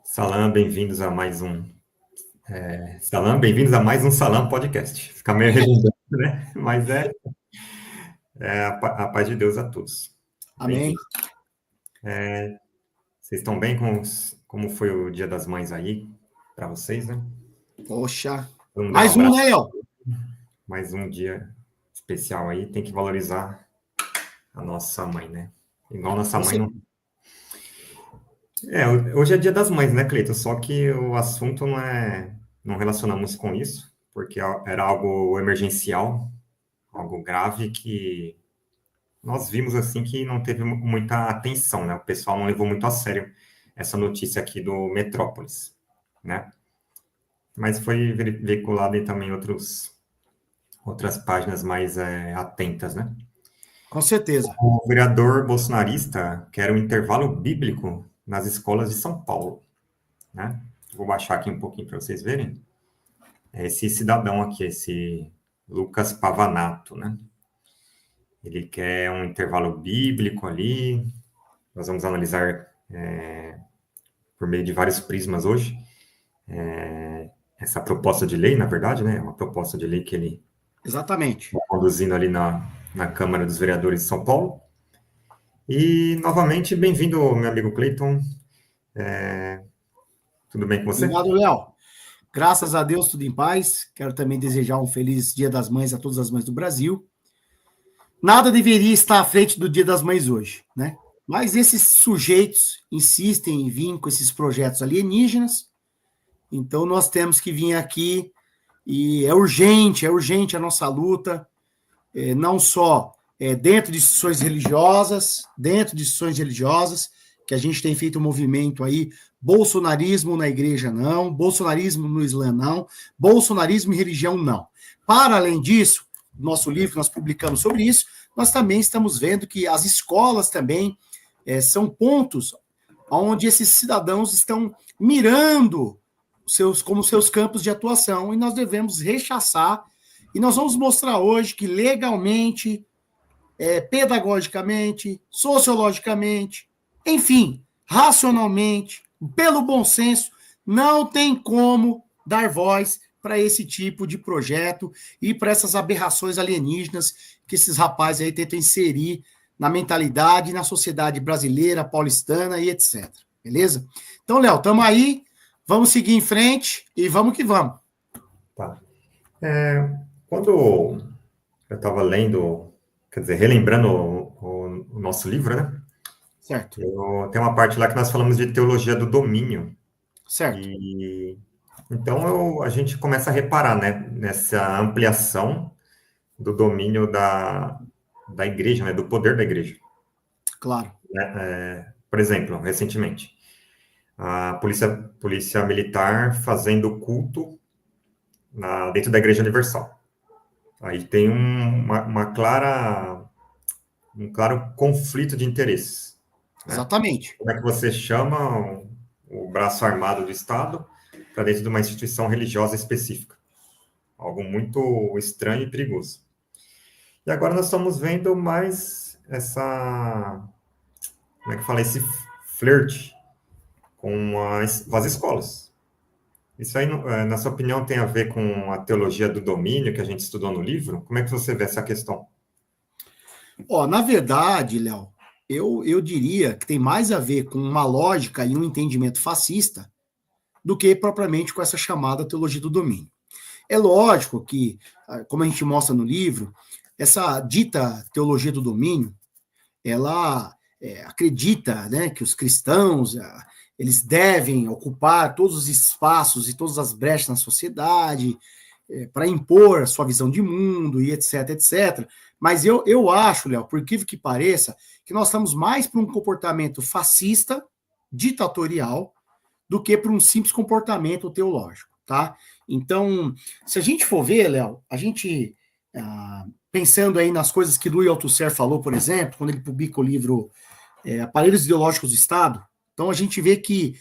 Salam, bem-vindos a mais um. Salam, bem-vindos a mais um Salam Podcast. Fica meio redundante, né? Mas a paz de Deus a todos. Amém. Vocês estão bem como foi o Dia das Mães aí para vocês, né? Poxa. Vamos dar Mais um, abraço. né, El? Mais um dia especial aí. Tem que valorizar a nossa mãe, né? Igual nossa mãe não. Hoje é Dia das Mães, né, Cleiton? Só que o assunto não relacionamos com isso, porque era algo emergencial, algo grave que nós vimos assim que não teve muita atenção, né? O pessoal não levou muito a sério essa notícia aqui do Metrópolis, né? Mas foi veiculado em também outras páginas mais atentas, né? Com certeza. O vereador bolsonarista quer um intervalo bíblico nas escolas de São Paulo, né? Vou baixar aqui um pouquinho para vocês verem. Esse cidadão aqui, esse Lucas Pavanato, né? Ele quer um intervalo bíblico ali. Nós vamos analisar por meio de vários prismas hoje essa proposta de lei, na verdade, né? É uma proposta de lei que ele Exatamente. está conduzindo ali na Câmara dos Vereadores de São Paulo. E, novamente, bem-vindo, meu amigo Cleiton. Tudo bem com você? Obrigado, Léo. Graças a Deus, tudo em paz. Quero também desejar um feliz Dia das Mães a todas as mães do Brasil. Nada deveria estar à frente do Dia das Mães hoje, né? Mas esses sujeitos insistem em vir com esses projetos alienígenas, então nós temos que vir aqui e é urgente a nossa luta, não só dentro de instituições religiosas, que a gente tem feito um movimento aí, bolsonarismo na igreja não, bolsonarismo no Islã não, bolsonarismo em religião não. Para além disso, nosso livro nós publicamos sobre isso, nós também estamos vendo que as escolas também são pontos onde esses cidadãos estão mirando como seus campos de atuação, e nós devemos rechaçar, e nós vamos mostrar hoje que legalmente, pedagogicamente, sociologicamente, enfim, racionalmente, pelo bom senso, não tem como dar voz para esse tipo de projeto e para essas aberrações alienígenas que esses rapazes aí tentam inserir na mentalidade, na sociedade brasileira, paulistana e etc. Beleza? Então, Léo, estamos aí, vamos seguir em frente e vamos que vamos. Tá. Quando eu estava lendo, quer dizer, relembrando o nosso livro, né? Certo. Tem uma parte lá que nós falamos de teologia do domínio. Certo. Então a gente começa a reparar, né, nessa ampliação do domínio da igreja, né, do poder da igreja. Claro. Por exemplo, recentemente, a polícia militar fazendo culto dentro da Igreja Universal. Aí tem um claro conflito de interesses. Né? Exatamente. Como é que você chama o braço armado do Estado para dentro de uma instituição religiosa específica? Algo muito estranho e perigoso. E agora nós estamos vendo mais esse flerte com as escolas. Isso aí, na sua opinião, tem a ver com a teologia do domínio que a gente estudou no livro? Como é que você vê essa questão? Na verdade, Léo, eu diria que tem mais a ver com uma lógica e um entendimento fascista do que propriamente com essa chamada teologia do domínio. É lógico que, como a gente mostra no livro, essa dita teologia do domínio, ela acredita, né, que os cristãos eles devem ocupar todos os espaços e todas as brechas na sociedade para impor a sua visão de mundo e etc, etc. Mas eu acho, Léo, por incrível que pareça, que nós estamos mais para um comportamento fascista, ditatorial, do que para um simples comportamento teológico, tá? Então, se a gente for ver, Léo, a gente, pensando aí nas coisas que Louis Althusser falou, por exemplo, quando ele publica o livro Aparelhos Ideológicos do Estado, então a gente vê que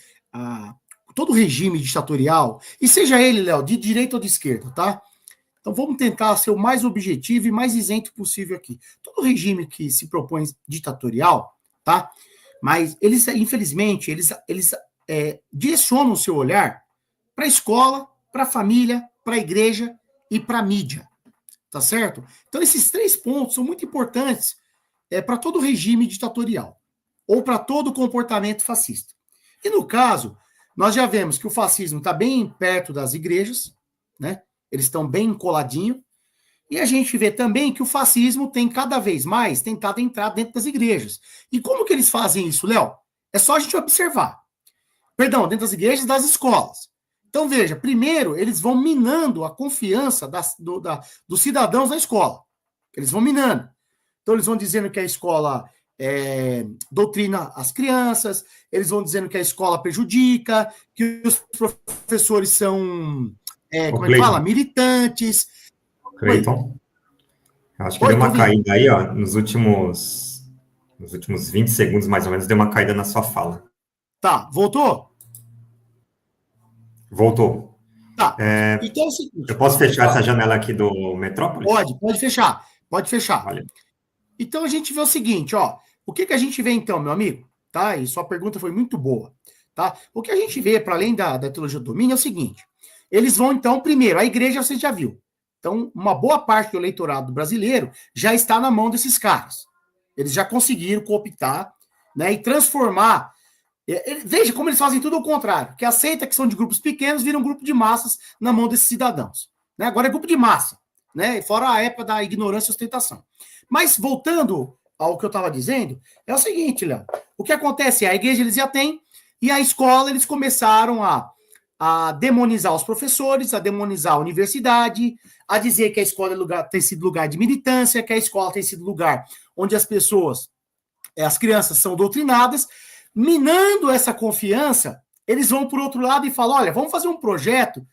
todo regime ditatorial, e seja ele, Léo, de direita ou de esquerda, tá? Então vamos tentar ser o mais objetivo e mais isento possível aqui. Todo regime que se propõe ditatorial, tá? Mas eles, infelizmente, eles direcionam o seu olhar para a escola, para a família, para a igreja e para a mídia. Tá certo? Então, esses 3 pontos são muito importantes para todo regime ditatorial ou para todo comportamento fascista. E no caso, nós já vemos que o fascismo está bem perto das igrejas, né? Eles estão bem coladinhos, e a gente vê também que o fascismo tem cada vez mais tentado entrar dentro das igrejas. E como que eles fazem isso, Léo? É só a gente observar. Perdão, dentro das igrejas e das escolas. Então, veja, primeiro, eles vão minando a confiança dos cidadãos na escola. Eles vão minando. Então, eles vão dizendo que a escola doutrina as crianças, eles vão dizendo que a escola prejudica, que os professores são, como é que fala? Militantes. Cleiton, acho que deu uma caída aí, ó, nos últimos 20 segundos, mais ou menos, deu uma caída na sua fala. Tá, voltou? Voltou. Tá. Então é o seguinte. Eu posso fechar essa janela aqui do Metrópolis? Pode fechar. Pode fechar. Valeu. Então a gente vê o seguinte, ó. O que a gente vê então, meu amigo? Tá? E sua pergunta foi muito boa. Tá? O que a gente vê, para além da teologia do domínio, é o seguinte. Eles vão, então, primeiro, a igreja você já viu. Então, uma boa parte do eleitorado brasileiro já está na mão desses caras. Eles já conseguiram cooptar, né, e transformar. Veja como eles fazem tudo ao contrário, que aceita que são de grupos pequenos, viram um grupo de massas na mão desses cidadãos. Né? Agora é grupo de massa, né? Fora a época da ignorância e ostentação. Mas, voltando ao que eu estava dizendo, é o seguinte, Léo. O que acontece é, a igreja eles já têm, e a escola eles começaram a demonizar os professores, a demonizar a universidade, a dizer que a escola tem sido lugar de militância, que a escola tem sido lugar onde as pessoas, as crianças são doutrinadas. Minando essa confiança, eles vão por outro lado e falam, olha, vamos fazer um projeto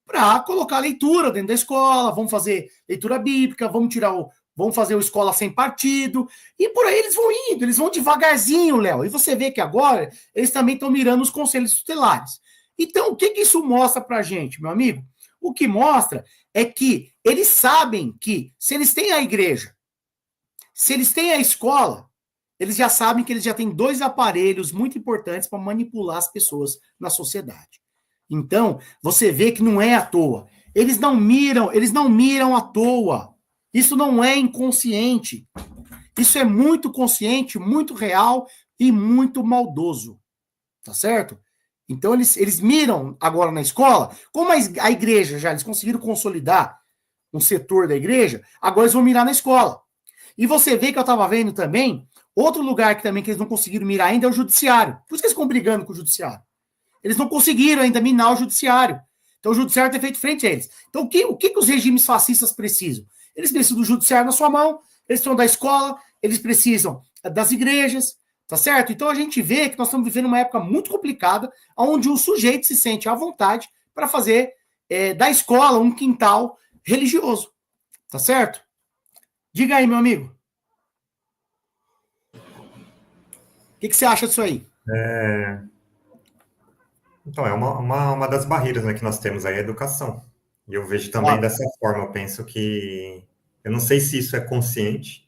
para colocar leitura dentro da escola, vamos fazer leitura bíblica, vamos fazer o escola sem partido, e por aí eles vão indo, eles vão devagarzinho, Léo, e você vê que agora eles também estão mirando os conselhos tutelares. Então, o que isso mostra pra gente, meu amigo? O que mostra é que eles sabem que se eles têm a igreja, se eles têm a escola, eles já sabem que eles já têm 2 aparelhos muito importantes para manipular as pessoas na sociedade. Então, você vê que não é à toa. Eles não miram à toa. Isso não é inconsciente. Isso é muito consciente, muito real e muito maldoso. Tá certo? Então, eles miram agora na escola, como a igreja já, eles conseguiram consolidar um setor da igreja, agora eles vão mirar na escola. E você vê que eu estava vendo também, outro lugar que também que eles não conseguiram mirar ainda é o judiciário. Por isso que eles ficam brigando com o judiciário. Eles não conseguiram ainda minar o judiciário. Então o judiciário tem feito frente a eles. Então o que os regimes fascistas precisam? Eles precisam do judiciário na sua mão, eles precisam da escola, eles precisam das igrejas, tá certo? Então a gente vê que nós estamos vivendo uma época muito complicada, onde o sujeito se sente à vontade para fazer da escola um quintal religioso, tá certo? Diga aí, meu amigo. O que você acha disso aí? Então, é uma das barreiras, né, que nós temos aí, a educação. E eu vejo também dessa forma, eu penso que... Eu não sei se isso é consciente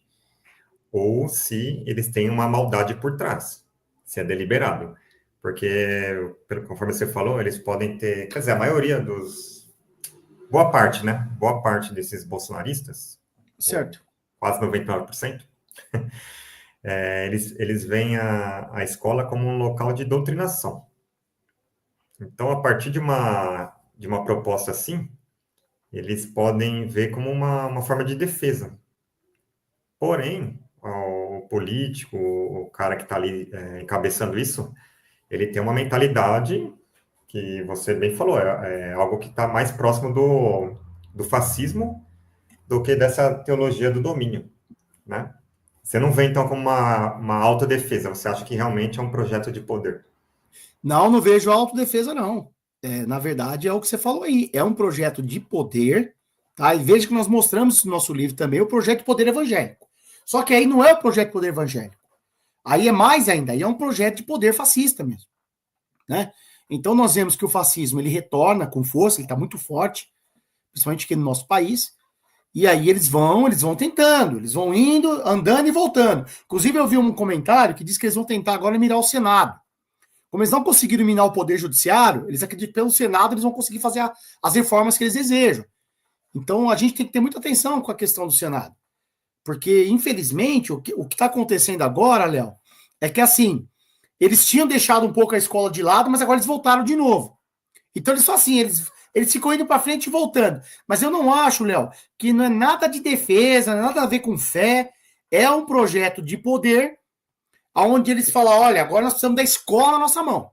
ou se eles têm uma maldade por trás, se é deliberado. Porque, conforme você falou, eles podem ter... Quer dizer, a maioria dos... Boa parte, né? Boa parte desses bolsonaristas... Certo. Quase 99%. Eles veem a escola como um local de doutrinação. Então, a partir de uma proposta assim, eles podem ver como uma forma de defesa. Porém, o político, o cara que está ali encabeçando isso, ele tem uma mentalidade que você bem falou, é algo que está mais próximo do fascismo do que dessa teologia do domínio, né? Você não vê, então, como uma autodefesa, você acha que realmente é um projeto de poder? Não vejo autodefesa, não. Na verdade, é o que você falou aí. É um projeto de poder, tá? E veja que nós mostramos no nosso livro também o projeto de poder evangélico. Só que aí não é o projeto de poder evangélico. Aí é mais ainda, aí é um projeto de poder fascista mesmo, né? Então nós vemos que o fascismo, ele retorna com força, ele está muito forte, principalmente aqui no nosso país, e aí eles vão tentando, eles vão indo, andando e voltando. Inclusive eu vi um comentário que diz que eles vão tentar agora mirar o Senado. Como eles não conseguiram minar o poder judiciário, eles acreditam que pelo Senado eles vão conseguir fazer as reformas que eles desejam. Então, a gente tem que ter muita atenção com a questão do Senado. Porque, infelizmente, o que está acontecendo agora, Léo, é que, assim, eles tinham deixado um pouco a escola de lado, mas agora eles voltaram de novo. Então, eles só assim, eles ficam indo para frente e voltando. Mas eu não acho, Léo, que não é nada de defesa, não é nada a ver com fé. É um projeto de poder, onde eles falam, olha, agora nós precisamos da escola na nossa mão.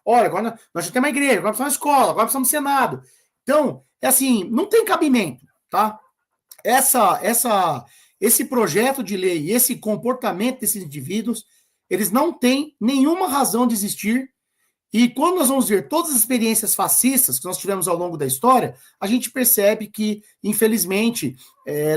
Olha, agora nós já temos uma igreja, agora precisamos da escola, agora precisamos do Senado. Então, é assim, não tem cabimento, tá? Esse projeto de lei, esse comportamento desses indivíduos, eles não têm nenhuma razão de existir. E quando nós vamos ver todas as experiências fascistas que nós tivemos ao longo da história, a gente percebe que, infelizmente,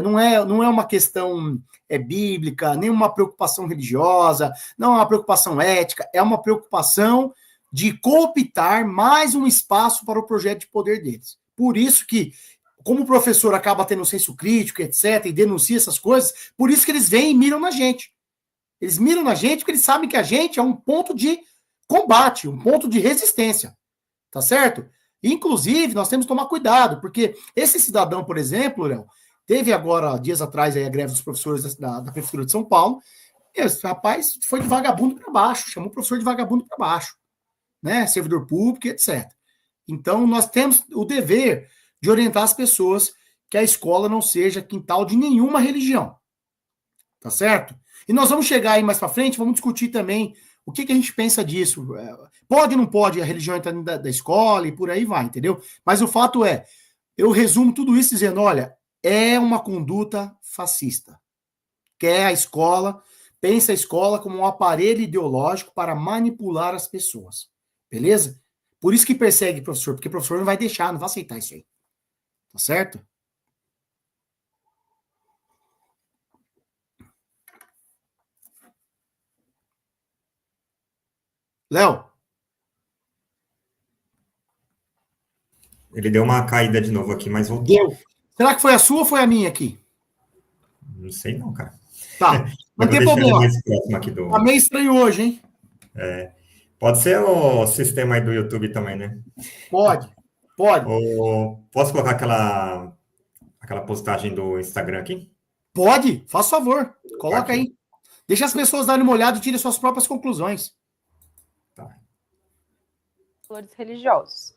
não é uma questão bíblica, nem uma preocupação religiosa, não é uma preocupação ética, é uma preocupação de cooptar mais um espaço para o projeto de poder deles. Por isso que, como o professor acaba tendo um senso crítico, etc., e denuncia essas coisas, por isso que eles vêm e miram na gente. Eles miram na gente porque eles sabem que a gente é um ponto de combate, um ponto de resistência, tá certo? Inclusive, nós temos que tomar cuidado, porque esse cidadão, por exemplo, Léo, teve agora, dias atrás, aí, a greve dos professores da Prefeitura de São Paulo, e esse rapaz foi de vagabundo para baixo, chamou o professor de vagabundo para baixo, né? Servidor público, etc. Então, nós temos o dever de orientar as pessoas que a escola não seja quintal de nenhuma religião, tá certo? E nós vamos chegar aí mais para frente, vamos discutir também o que a gente pensa disso? Pode ou não pode a religião entrar dentro da escola e por aí vai, entendeu? Mas o fato é, eu resumo tudo isso dizendo, olha, é uma conduta fascista. Quer a escola, pensa a escola como um aparelho ideológico para manipular as pessoas. Beleza? Por isso que persegue o professor, porque o professor não vai deixar, não vai aceitar isso aí. Tá certo? Léo? Ele deu uma caída de novo aqui, mas voltou. Deu. Será que foi a sua ou foi a minha aqui? Não sei não, cara. Tá. Não Eu vou tem deixar ele problema. mais próximo aqui do... Tá meio estranho hoje, hein? Pode ser o sistema aí do YouTube também, né? Pode. Posso colocar aquela postagem do Instagram aqui? Pode, faz favor. Coloca Aqui. aí. Deixa as pessoas darem uma olhada e tirem suas próprias conclusões. Tá. Valores religiosos.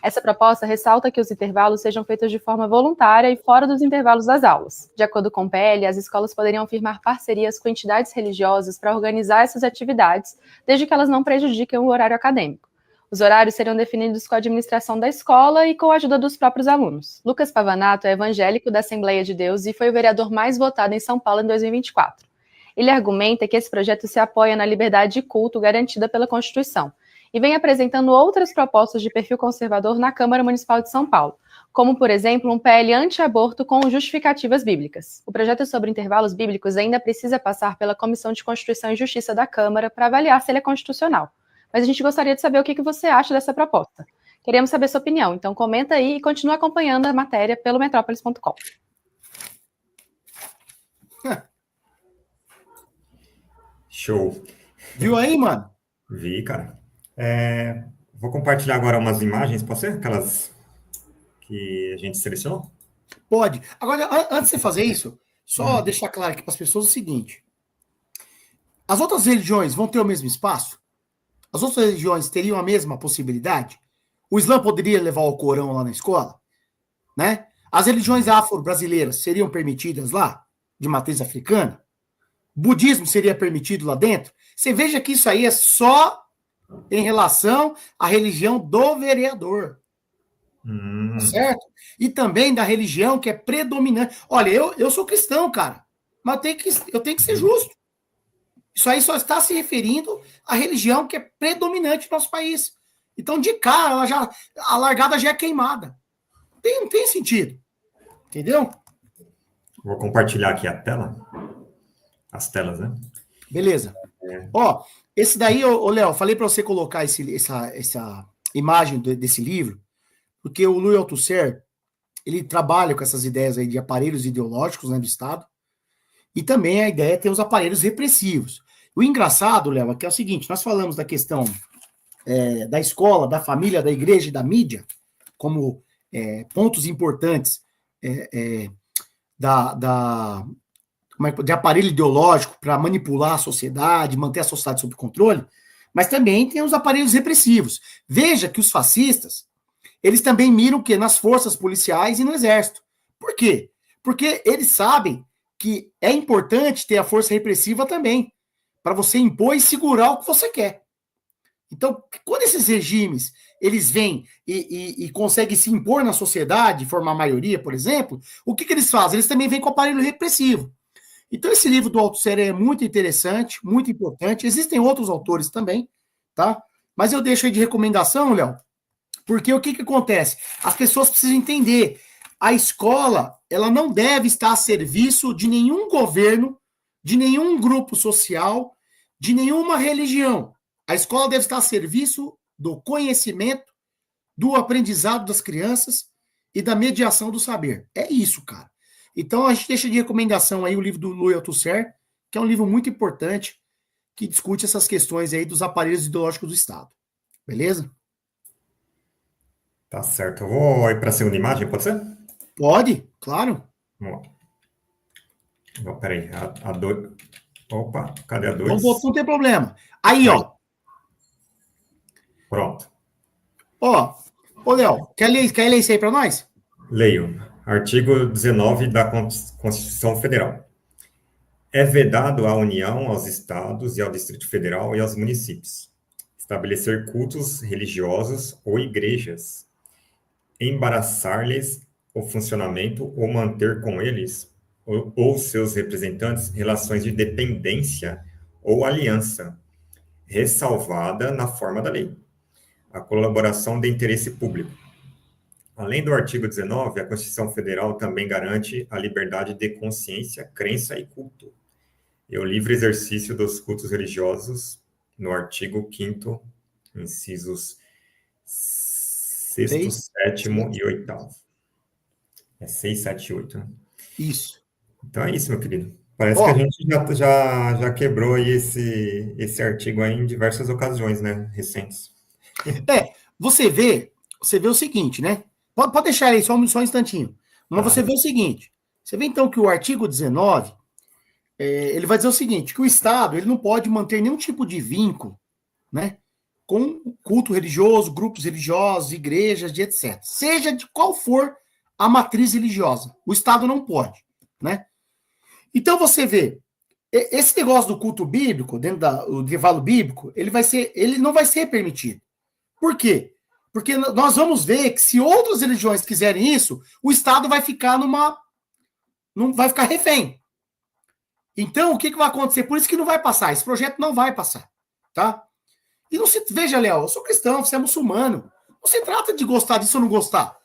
Essa proposta ressalta que os intervalos sejam feitos de forma voluntária e fora dos intervalos das aulas. De acordo com o PL, as escolas poderiam firmar parcerias com entidades religiosas para organizar essas atividades, desde que elas não prejudiquem o horário acadêmico. Os horários seriam definidos com a administração da escola e com a ajuda dos próprios alunos. Lucas Pavanato é evangélico da Assembleia de Deus e foi o vereador mais votado em São Paulo em 2024. Ele argumenta que esse projeto se apoia na liberdade de culto garantida pela Constituição e vem apresentando outras propostas de perfil conservador na Câmara Municipal de São Paulo, como, por exemplo, um PL anti-aborto com justificativas bíblicas. O projeto sobre intervalos bíblicos ainda precisa passar pela Comissão de Constituição e Justiça da Câmara para avaliar se ele é constitucional. Mas a gente gostaria de saber o que você acha dessa proposta. Queremos saber sua opinião, então comenta aí e continue acompanhando a matéria pelo metrópolis.com. Show. Viu aí, mano? Vi, cara. Vou compartilhar agora umas imagens, pode ser? Aquelas que a gente selecionou? Pode. Agora, antes de você fazer isso, só deixar claro aqui para as pessoas o seguinte. As outras religiões vão ter o mesmo espaço? As outras religiões teriam a mesma possibilidade? O Islã poderia levar o Corão lá na escola? Né? As religiões afro-brasileiras seriam permitidas lá? De matriz africana? O budismo seria permitido lá dentro? Você veja que isso aí é só em relação à religião do vereador. Certo? E também da religião que é predominante. Olha, eu sou cristão, cara, mas eu tenho que ser justo. Isso aí só está se referindo à religião que é predominante no nosso país. Então, de cara, a largada já é queimada. Não tem sentido. Entendeu? Vou compartilhar aqui a tela. As telas, né? Beleza. Ó, esse daí, Léo, falei para você colocar essa imagem desse livro, porque o Louis Althusser, ele trabalha com essas ideias aí de aparelhos ideológicos, né, do Estado, e também a ideia é ter os aparelhos repressivos. O engraçado, Léo, é que é o seguinte, nós falamos da questão da escola, da família, da igreja e da mídia, como pontos importantes de aparelho ideológico para manipular a sociedade, manter a sociedade sob controle, mas também tem os aparelhos repressivos. Veja que os fascistas, eles também miram o quê? Nas forças policiais e no exército. Por quê? Porque eles sabem que é importante ter a força repressiva também, para você impor e segurar o que você quer. Então, quando esses regimes eles vêm e conseguem se impor na sociedade, formar maioria, por exemplo, o que eles fazem? Eles também vêm com o aparelho repressivo. Então, esse livro do Althusser é muito interessante, muito importante. Existem outros autores também, tá? Mas eu deixo aí de recomendação, Léo, porque o que acontece? As pessoas precisam entender. A escola, ela não deve estar a serviço de nenhum governo, de nenhum grupo social, de nenhuma religião. A escola deve estar a serviço do conhecimento, do aprendizado das crianças e da mediação do saber. É isso, cara. Então, a gente deixa de recomendação aí o livro do Louis Althusser, que é um livro muito importante, que discute essas questões aí dos aparelhos ideológicos do Estado. Beleza? Tá certo. Eu vou ir para a segunda imagem, pode ser? Pode, claro. Vamos lá. Peraí, a 2. Opa, cadê a 2? Não tem problema. Aí, ó. Pronto. Ô, Léo, quer ler isso aí para nós? Leio. Artigo 19 da Constituição Federal. É vedado à União, aos Estados e ao Distrito Federal e aos municípios estabelecer cultos religiosos ou igrejas, embaraçar-lhes o funcionamento ou manter com eles ou seus representantes relações de dependência ou aliança, ressalvada na forma da lei. A colaboração de interesse público. Além do artigo 19, a Constituição Federal também garante a liberdade de consciência, crença e culto, e o livre exercício dos cultos religiosos, no artigo 5º, incisos 6º, 7º e 8º. É 6, 7 e 8, né? Isso. Então é isso, meu querido. Parece que a gente já quebrou aí esse artigo aí em diversas ocasiões, né, recentes. Você vê o seguinte, né? Pode deixar aí só um instantinho. Mas você vê o seguinte, você vê então que o artigo 19, ele vai dizer o seguinte, que o Estado ele não pode manter nenhum tipo de vínculo, né, com culto religioso, grupos religiosos, igrejas, etc. Seja de qual for a matriz religiosa. O Estado não pode, né? Então você vê, esse negócio do culto bíblico, dentro do intervalo bíblico, ele não vai ser permitido. Por quê? Porque nós vamos ver que se outras religiões quiserem isso, o Estado vai ficar não vai ficar refém. Então, o que vai acontecer? Por isso que não vai passar. Esse projeto não vai passar, tá? E não se veja, Léo, eu sou cristão, você é muçulmano. Não se trata de gostar disso ou não gostar.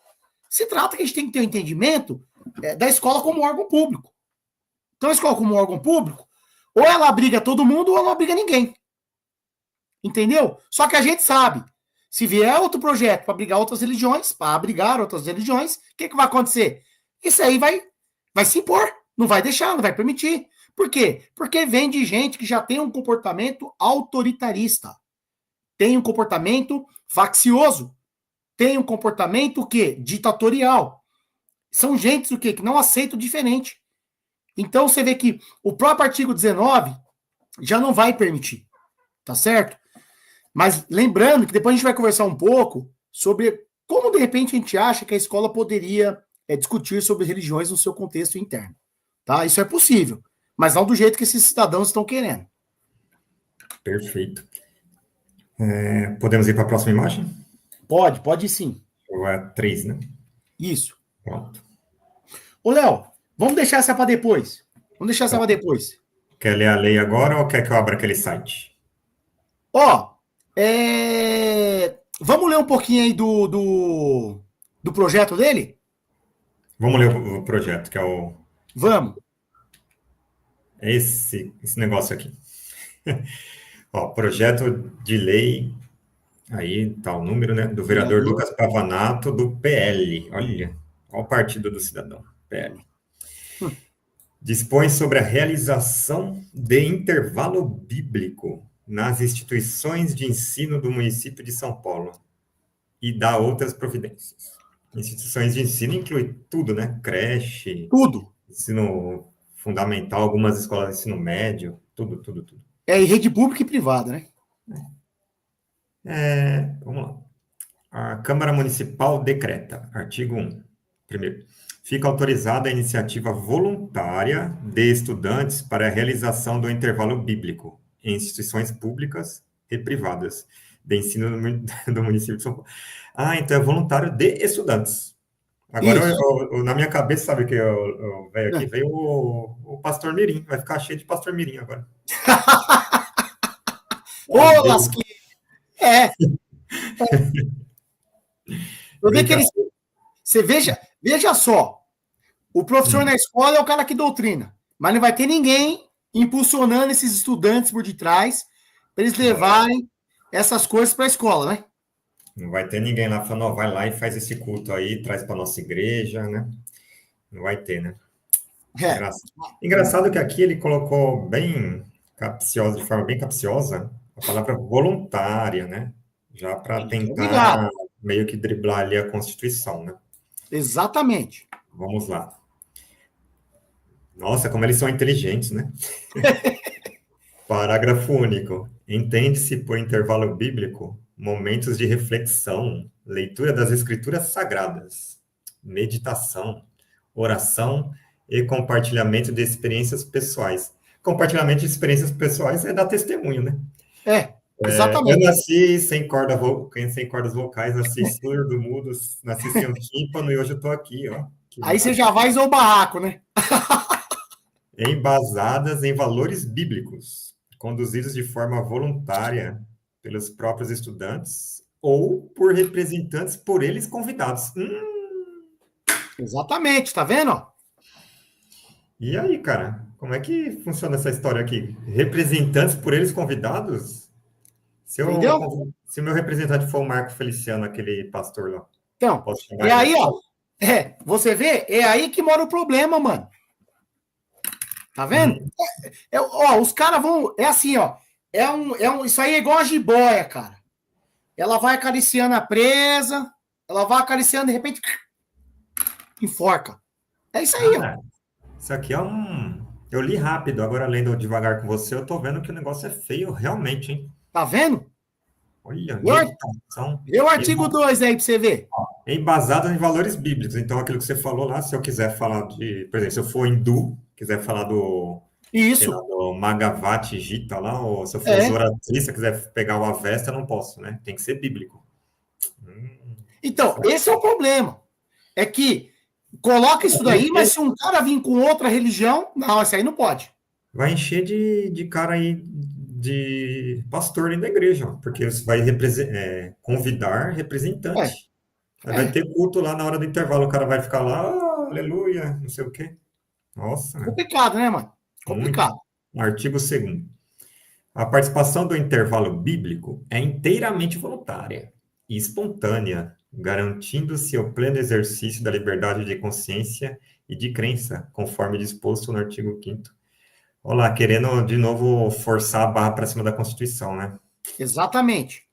Se trata que a gente tem que ter um entendimento da escola como órgão público. Então, a escola como órgão público, ou ela abriga todo mundo ou ela não abriga ninguém. Entendeu? Só que a gente sabe, se vier outro projeto para abrigar outras religiões, o que vai acontecer? Isso aí vai se impor, não vai deixar, não vai permitir. Por quê? Porque vem de gente que já tem um comportamento autoritarista, tem um comportamento faccioso, tem um comportamento o quê? Ditatorial. São gentes o quê? Que não aceitam o diferente. Então você vê que o próprio artigo 19 já não vai permitir, tá certo? Mas lembrando que depois a gente vai conversar um pouco sobre como de repente a gente acha que a escola poderia discutir sobre religiões no seu contexto interno, tá? Isso é possível, mas não do jeito que esses cidadãos estão querendo. Perfeito. Podemos ir para a próxima imagem? Pode sim. Ou é 3, né? Isso. Pronto. Ô, Léo, vamos deixar essa para depois. Quer ler a lei agora ou quer que eu abra aquele site? Vamos ler um pouquinho aí do projeto dele? Vamos ler o projeto, que é o... Vamos. É esse negócio aqui. Projeto de lei, aí tá o número, né? Do vereador Lucas Pavanato, do PL. Olha o partido do cidadão, PL. Dispõe sobre a realização de intervalo bíblico nas instituições de ensino do município de São Paulo e dá outras providências. Instituições de ensino inclui tudo, né? Creche, Tudo. ensino fundamental, algumas escolas de ensino médio, tudo. É em rede pública e privada, né? Vamos lá. A Câmara Municipal decreta, artigo 1. Primeiro, fica autorizada a iniciativa voluntária de estudantes para a realização do intervalo bíblico em instituições públicas e privadas de ensino do município de São Paulo. Ah, então é voluntário de estudantes. Agora, na minha cabeça, sabe o que veio aqui? Veio o Pastor Mirim. Vai ficar cheio de Pastor Mirim agora. Ô, lasquinha! Eu vi que eles... Você veja só. O professor na escola é o cara que doutrina. Mas não vai ter ninguém impulsionando esses estudantes por detrás para eles levarem essas coisas para a escola, né? Não vai ter ninguém lá falando, ó, vai lá e faz esse culto aí, traz para nossa igreja, né? Não vai ter, né? Engraçado que aqui ele colocou bem capciosa, de forma bem capciosa, a palavra voluntária, né? Já para tentar meio que driblar ali a Constituição, né? Exatamente. Vamos lá. Nossa, como eles são inteligentes, né? Parágrafo único. Entende-se por intervalo bíblico momentos de reflexão, leitura das escrituras sagradas, meditação, oração e compartilhamento de experiências pessoais. Compartilhamento de experiências pessoais é dar testemunho, né? Exatamente. Eu nasci sem cordas vocais, nasci surdo, mudo, nasci sem um tímpano e hoje eu estou aqui, ó. Aí você já vai ao barraco, né? Embasadas em valores bíblicos, conduzidos de forma voluntária pelos próprios estudantes ou por representantes por eles convidados. Exatamente, tá vendo? E aí, cara, como é que funciona essa história aqui? Representantes por eles convidados? Entendeu? Se o meu representante for o Marco Feliciano, aquele pastor lá. Então, e aí, ó, você vê, é aí que mora o problema, mano. Tá vendo? Os caras vão, é assim, ó, isso aí é igual a jiboia, cara. Ela vai acariciando a presa, ela vai acariciando, de repente, enforca. É isso aí, ó. Isso aqui é eu li rápido, agora lendo devagar com você, eu tô vendo que o negócio é feio, realmente, hein? Tá vendo? Olha, meditação. E o artigo 2 aí pra você ver. Embasado em valores bíblicos. Então, aquilo que você falou lá, se eu quiser falar de... Por exemplo, se eu for hindu, quiser falar do... Isso. do Bhagavad Gita lá, ou se eu for zoroastrista, quiser pegar o Avesta, eu não posso, né? Tem que ser bíblico. Então, esse é o problema. É que coloca isso daí, mas se um cara vir com outra religião, não, esse aí não pode. Vai encher de cara aí de pastor dentro da igreja, porque você vai convidar representante. Vai ter culto lá na hora do intervalo, o cara vai ficar lá, aleluia, não sei o quê. Nossa. Complicado, né, mano? Complicado. Artigo 2º. A participação do intervalo bíblico é inteiramente voluntária e espontânea, garantindo-se o pleno exercício da liberdade de consciência e de crença, conforme disposto no artigo 5º. Olha lá, querendo de novo forçar a barra para cima da Constituição, né? Exatamente.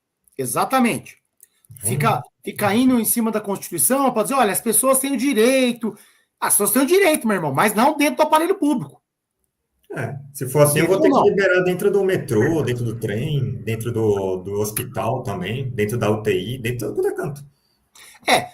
Fica indo em cima da Constituição para dizer, olha, as pessoas têm o direito. As pessoas têm o direito, meu irmão, mas não dentro do aparelho público. Se for assim, eu vou ter que liberar dentro do metrô, dentro do trem, dentro do hospital também, dentro da UTI, dentro de todo canto.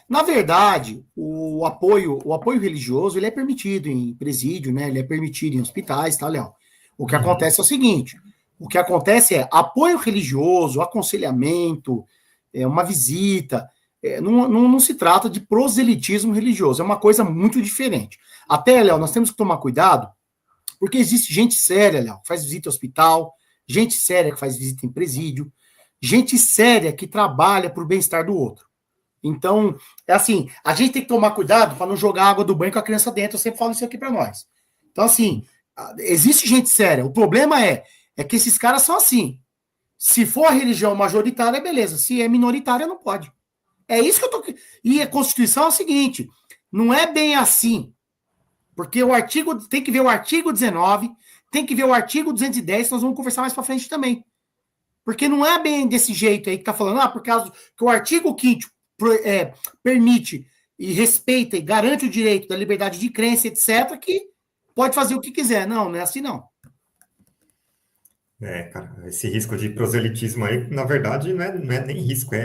Na verdade, o apoio religioso, ele é permitido em presídio, né? Ele é permitido em hospitais, tá, Léo? O que acontece é o seguinte, o que acontece é apoio religioso, aconselhamento, uma visita, não se trata de proselitismo religioso, é uma coisa muito diferente. Até, Léo, nós temos que tomar cuidado, porque existe gente séria, Léo, que faz visita em hospital, gente séria que faz visita em presídio, gente séria que trabalha para o bem-estar do outro. Então, é assim, a gente tem que tomar cuidado para não jogar água do banho com a criança dentro, eu sempre falo isso aqui para nós. Então, assim, existe gente séria, o problema é que esses caras são assim. Se for a religião majoritária, beleza, se é minoritária, não pode. É isso que eu tô... E a Constituição é o seguinte, não é bem assim. Porque o artigo tem que ver o artigo 19, tem que ver o artigo 210, que nós vamos conversar mais para frente também. Porque não é bem desse jeito aí que tá falando, por causa que o artigo 5º permite e respeita e garante o direito da liberdade de crença, etc., que pode fazer o que quiser. Não, não é assim, não. Cara, esse risco de proselitismo aí, na verdade, não é nem risco,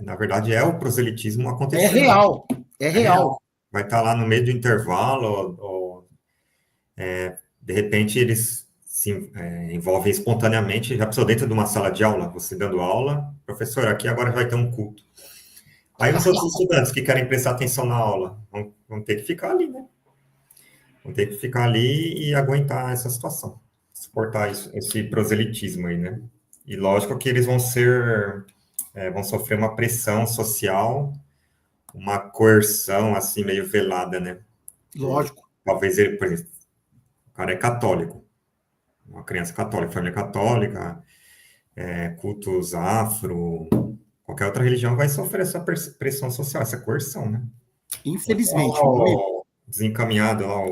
na verdade, é o proselitismo acontecendo. É real, é É real. real. Vai estar lá no meio do intervalo, de repente eles se envolvem espontaneamente, já pessoa dentro de uma sala de aula, você dando aula, professor, aqui agora vai ter um culto. Aí os outros estudantes que querem prestar atenção na aula vão ter que ficar ali, né? Vão ter que ficar ali e aguentar essa situação, suportar esse proselitismo aí, né? E lógico que eles vão sofrer uma pressão social, uma coerção, assim, meio velada, né? Lógico. Talvez ele, por exemplo, o cara é católico, uma criança católica, família católica, cultos afro, qualquer outra religião vai sofrer essa pressão social, essa coerção, né? Infelizmente. Desencaminhado lá,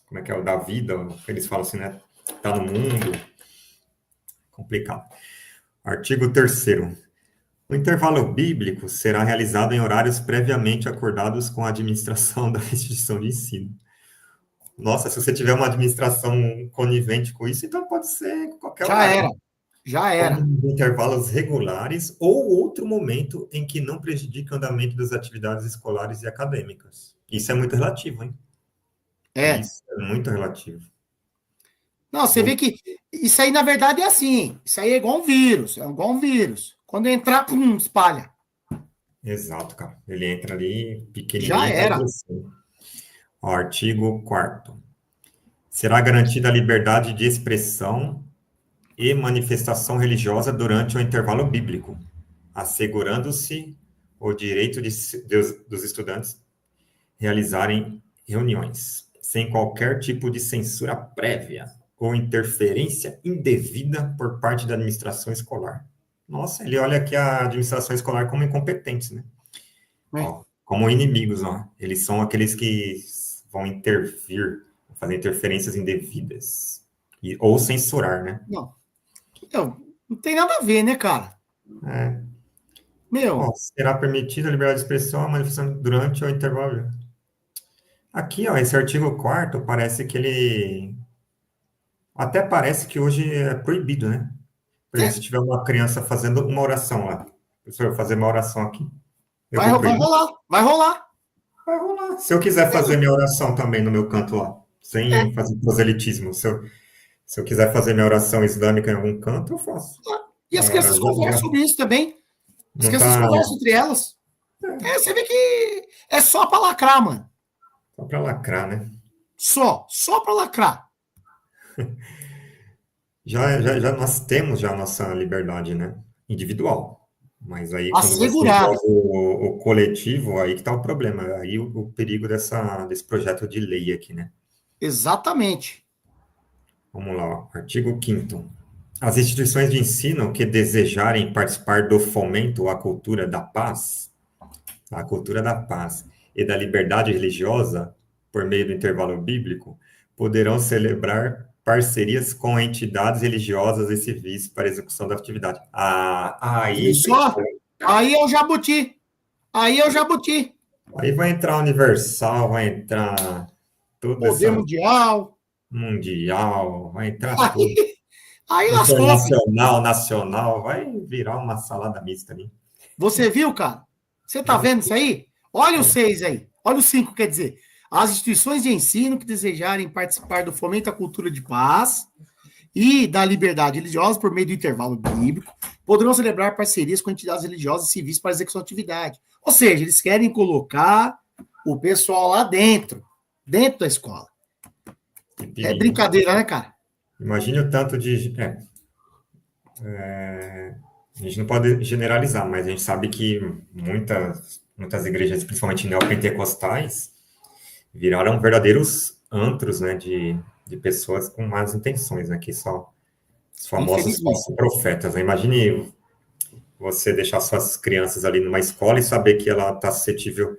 como é que é, o da vida, eles falam assim, né? Tá no mundo. Complicado. Artigo 3º. O intervalo bíblico será realizado em horários previamente acordados com a administração da instituição de ensino. Nossa, se você tiver uma administração conivente com isso, então pode ser qualquer horário. Já era. Intervalos regulares ou outro momento em que não prejudique o andamento das atividades escolares e acadêmicas. Isso é muito relativo, hein? Isso é muito relativo. Não, você vê que isso aí, na verdade, é assim. Isso aí é igual um vírus. É igual um vírus. Quando entrar, pum, espalha. Exato, cara. Ele entra ali pequenininho. Já era. Artigo 4º. Será garantida a liberdade de expressão e manifestação religiosa durante o intervalo bíblico, assegurando-se o direito dos estudantes realizarem reuniões, sem qualquer tipo de censura prévia ou interferência indevida por parte da administração escolar. Nossa, ele olha aqui a administração escolar como incompetentes, né? Ó, como inimigos, ó. Eles são aqueles que vão intervir, fazer interferências indevidas. Ou censurar, né? Não tem nada a ver, né, cara? Ó, será permitida a liberdade de expressão a manifestação durante o intervalo. Aqui, ó, esse artigo 4º parece que ele... Até parece que hoje é proibido, né? Por exemplo, se tiver uma criança fazendo uma oração lá, professor, fazer uma oração aqui. Vai rolar. Se eu quiser fazer minha oração também no meu canto lá, sem fazer proselitismo, se eu quiser fazer minha oração islâmica em algum canto, eu faço. E as crianças conversam sobre isso também. As crianças conversam entre elas. Você vê que é só pra lacrar, mano. Só pra lacrar, né? Só pra lacrar. Já nós temos já a nossa liberdade, né? Individual. Mas aí, quando você assegurado. o coletivo, aí que tá o problema. Aí o perigo desse projeto de lei aqui, né? Exatamente. Vamos lá, ó. Artigo 5º. As instituições de ensino que desejarem participar do fomento à cultura da paz e da liberdade religiosa, por meio do intervalo bíblico, poderão celebrar parcerias com entidades religiosas e civis para execução da atividade. Aí é o jabuti. Aí vai entrar Universal, vai entrar tudo Poder mundial, vai entrar tudo. Aí lascou. Nacional, vai virar uma salada mista ali. Você viu, cara? Você tá vendo isso aí? Olha o 6 aí. Olha o 5, quer dizer. As instituições de ensino que desejarem participar do fomento à cultura de paz e da liberdade religiosa por meio do intervalo bíblico poderão celebrar parcerias com entidades religiosas e civis para execução de atividade. Ou seja, eles querem colocar o pessoal lá dentro da escola. É brincadeira, né, cara? Imagine o tanto de... a gente não pode generalizar, mas a gente sabe que muitas igrejas, principalmente neopentecostais, viraram verdadeiros antros, né, de pessoas com más intenções, né, que só os famosos falsos profetas. Né? Imagine você deixar suas crianças ali numa escola e saber que ela está suscetível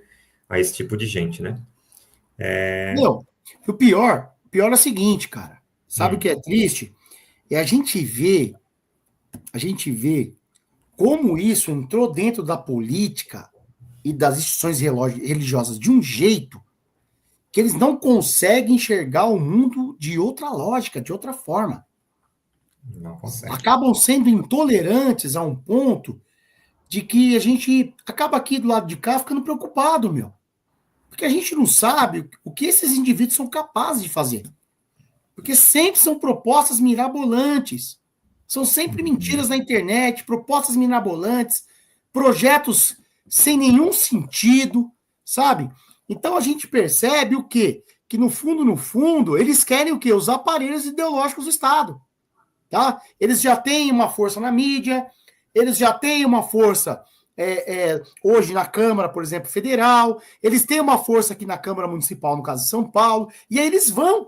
a esse tipo de gente, né? O pior é o seguinte, cara. Sabe o que é triste? É a gente vê como isso entrou dentro da política e das instituições religiosas de um jeito que eles não conseguem enxergar o mundo de outra lógica, de outra forma. Não consegue. Acabam sendo intolerantes a um ponto de que a gente acaba aqui do lado de cá ficando preocupado, meu. Porque a gente não sabe o que esses indivíduos são capazes de fazer. Porque sempre são propostas mirabolantes. São sempre mentiras na internet, propostas mirabolantes, projetos sem nenhum sentido, sabe? Então a gente percebe o quê? Que no fundo, eles querem o quê? Os aparelhos ideológicos do Estado. Tá? Eles já têm uma força na mídia, eles já têm uma força hoje na Câmara, por exemplo, Federal, eles têm uma força aqui na Câmara Municipal, no caso de São Paulo, e aí eles vão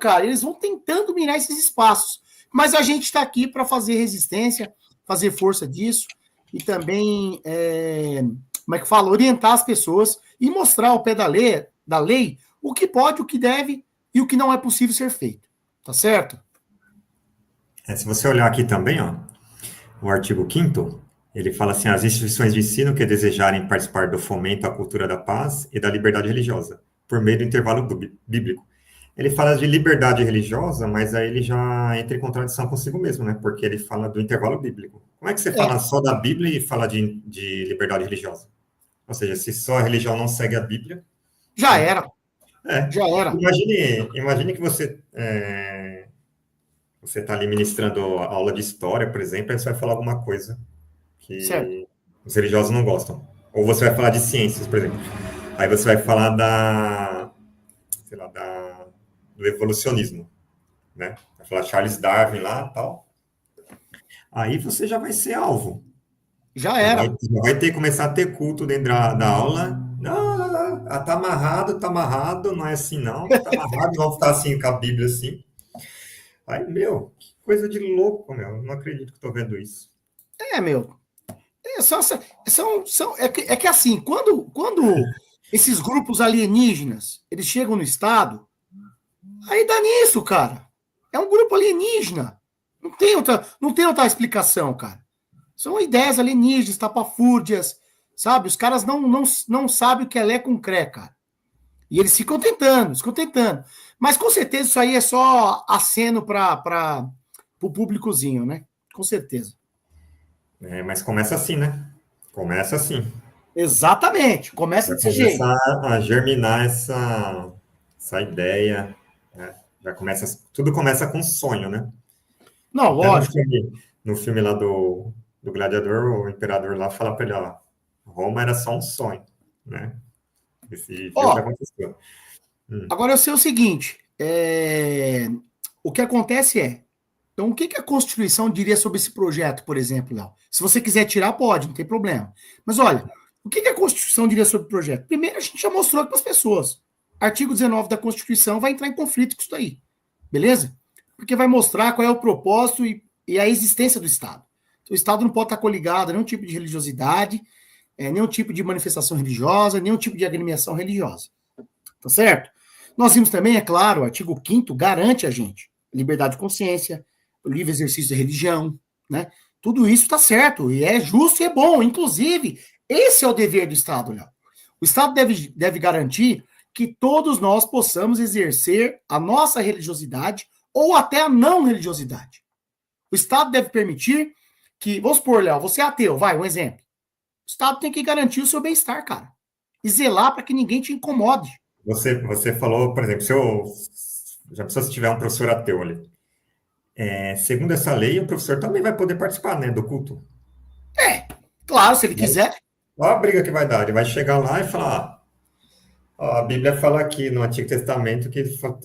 tentando mirar esses espaços. Mas a gente está aqui para fazer resistência, fazer força disso, e também, como é que fala? Orientar as pessoas e mostrar ao pé da lei o que pode, o que deve e o que não é possível ser feito. Tá certo? Se você olhar aqui também, ó, o artigo 5º, ele fala assim, as instituições de ensino que desejarem participar do fomento à cultura da paz e da liberdade religiosa, por meio do intervalo bíblico. Ele fala de liberdade religiosa, mas aí ele já entra em contradição consigo mesmo, né? Porque ele fala do intervalo bíblico. Como é que você fala só da Bíblia e fala de liberdade religiosa? Ou seja, se só a religião não segue a Bíblia... Já era. Já era. Imagine que você está ali ministrando aula de história, por exemplo, aí você vai falar alguma coisa que os religiosos não gostam. Ou você vai falar de ciências, por exemplo. Aí você vai falar do evolucionismo, né? Vai falar Charles Darwin lá e tal. Aí você já vai ser alvo. Já era. Vai ter que começar a ter culto dentro da aula. Não, tá amarrado, não é assim não. Tá amarrado, vamos ficar assim com a Bíblia assim. Aí, meu, que coisa de louco, meu. Eu não acredito que tô vendo isso. Meu. É que assim, quando esses grupos alienígenas, eles chegam no Estado, aí dá nisso, cara. É um grupo alienígena. Não tem outra explicação, cara. São ideias alienígenas, tapafúrdias, sabe? Os caras não sabem o que é lé com cré, cara. E eles ficam tentando. Mas com certeza isso aí é só aceno para o públicozinho, né? Com certeza. Mas começa assim, né? Começa assim. Exatamente, começa desse jeito. Vai começar a germinar essa ideia, né? Tudo começa com sonho, né? Não, lógico. No filme lá do Gladiador, o imperador lá fala para ele, ó, Roma era só um sonho, né? Esse filme aconteceu. Agora eu sei o seguinte, o que acontece então o que a Constituição diria sobre esse projeto, por exemplo, Léo? Se você quiser tirar, pode, não tem problema. Mas olha, o que a Constituição diria sobre o projeto? Primeiro, a gente já mostrou para as pessoas. Artigo 19 da Constituição vai entrar em conflito com isso daí. Beleza? Porque vai mostrar qual é o propósito e a existência do Estado. O Estado não pode estar coligado a nenhum tipo de religiosidade, nenhum tipo de manifestação religiosa, nenhum tipo de agremiação religiosa. Tá certo? Nós vimos também, é claro, o artigo 5º garante a gente liberdade de consciência, o livre exercício da religião, né? Tudo isso está certo, e é justo e é bom. Inclusive, esse é o dever do Estado, Léo. O Estado deve garantir que todos nós possamos exercer a nossa religiosidade ou até a não religiosidade. O Estado deve permitir que, vamos supor, Léo, você é ateu, vai, um exemplo. O Estado tem que garantir o seu bem-estar, cara. E zelar para que ninguém te incomode. Você falou, por exemplo, já pensou se tiver um professor ateu ali? Segundo essa lei, o professor também vai poder participar, né, do culto. Claro, se ele quiser. Olha a briga que vai dar. Ele vai chegar lá e falar, a Bíblia fala aqui no Antigo Testamento que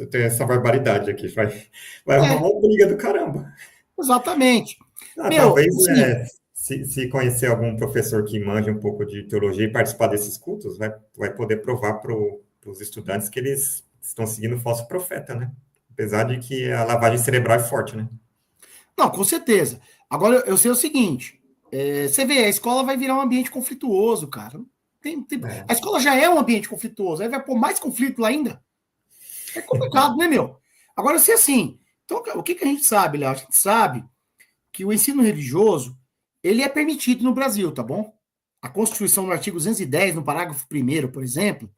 tem essa barbaridade aqui. Vai arrumar uma briga do caramba. Exatamente. Talvez, se conhecer algum professor que manja um pouco de teologia e participar desses cultos, vai poder provar para os estudantes que eles estão seguindo o falso profeta, né? Apesar de que a lavagem cerebral é forte, né? Não, com certeza. Agora, eu sei o seguinte, você vê, a escola vai virar um ambiente conflituoso, cara. A escola já é um ambiente conflituoso, aí vai pôr mais conflito lá ainda. É complicado, né, meu? Agora, se assim, então, o que a gente sabe, Léo? A gente sabe que o ensino religioso, ele é permitido no Brasil, tá bom? A Constituição, no artigo 210, no parágrafo 1º, por exemplo,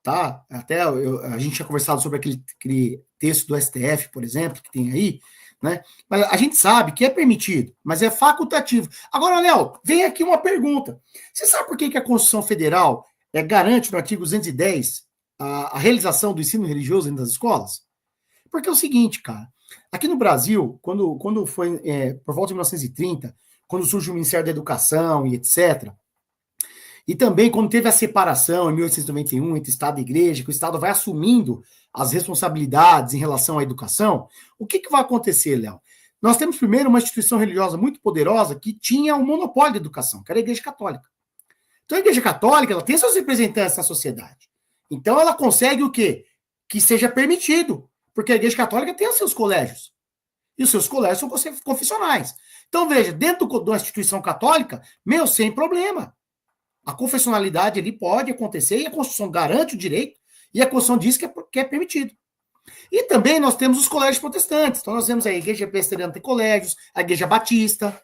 tá? Até a gente tinha conversado sobre aquele texto do STF, por exemplo, que tem aí, né? Mas a gente sabe que é permitido, mas é facultativo. Agora, Léo, vem aqui uma pergunta. Você sabe por que a Constituição Federal garante no artigo 210 a realização do ensino religioso dentro das escolas? Porque é o seguinte, cara, aqui no Brasil, quando foi por volta de 1930, quando surge o Ministério da Educação e etc., e também quando teve a separação em 1891 entre Estado e Igreja, que o Estado vai assumindo as responsabilidades em relação à educação, o que vai acontecer, Léo? Nós temos primeiro uma instituição religiosa muito poderosa que tinha um monopólio da educação, que era a Igreja Católica. Então a Igreja Católica, ela tem seus representantes na sociedade. Então ela consegue o quê? Que seja permitido, porque a Igreja Católica tem os seus colégios. E os seus colégios são confessionais. Então veja, dentro da instituição católica, sem problema. A confessionalidade ali pode acontecer e a Constituição garante o direito e a Constituição diz que é permitido. E também nós temos os colégios protestantes. Então nós temos a Igreja Presbiteriana tem colégios, a Igreja Batista,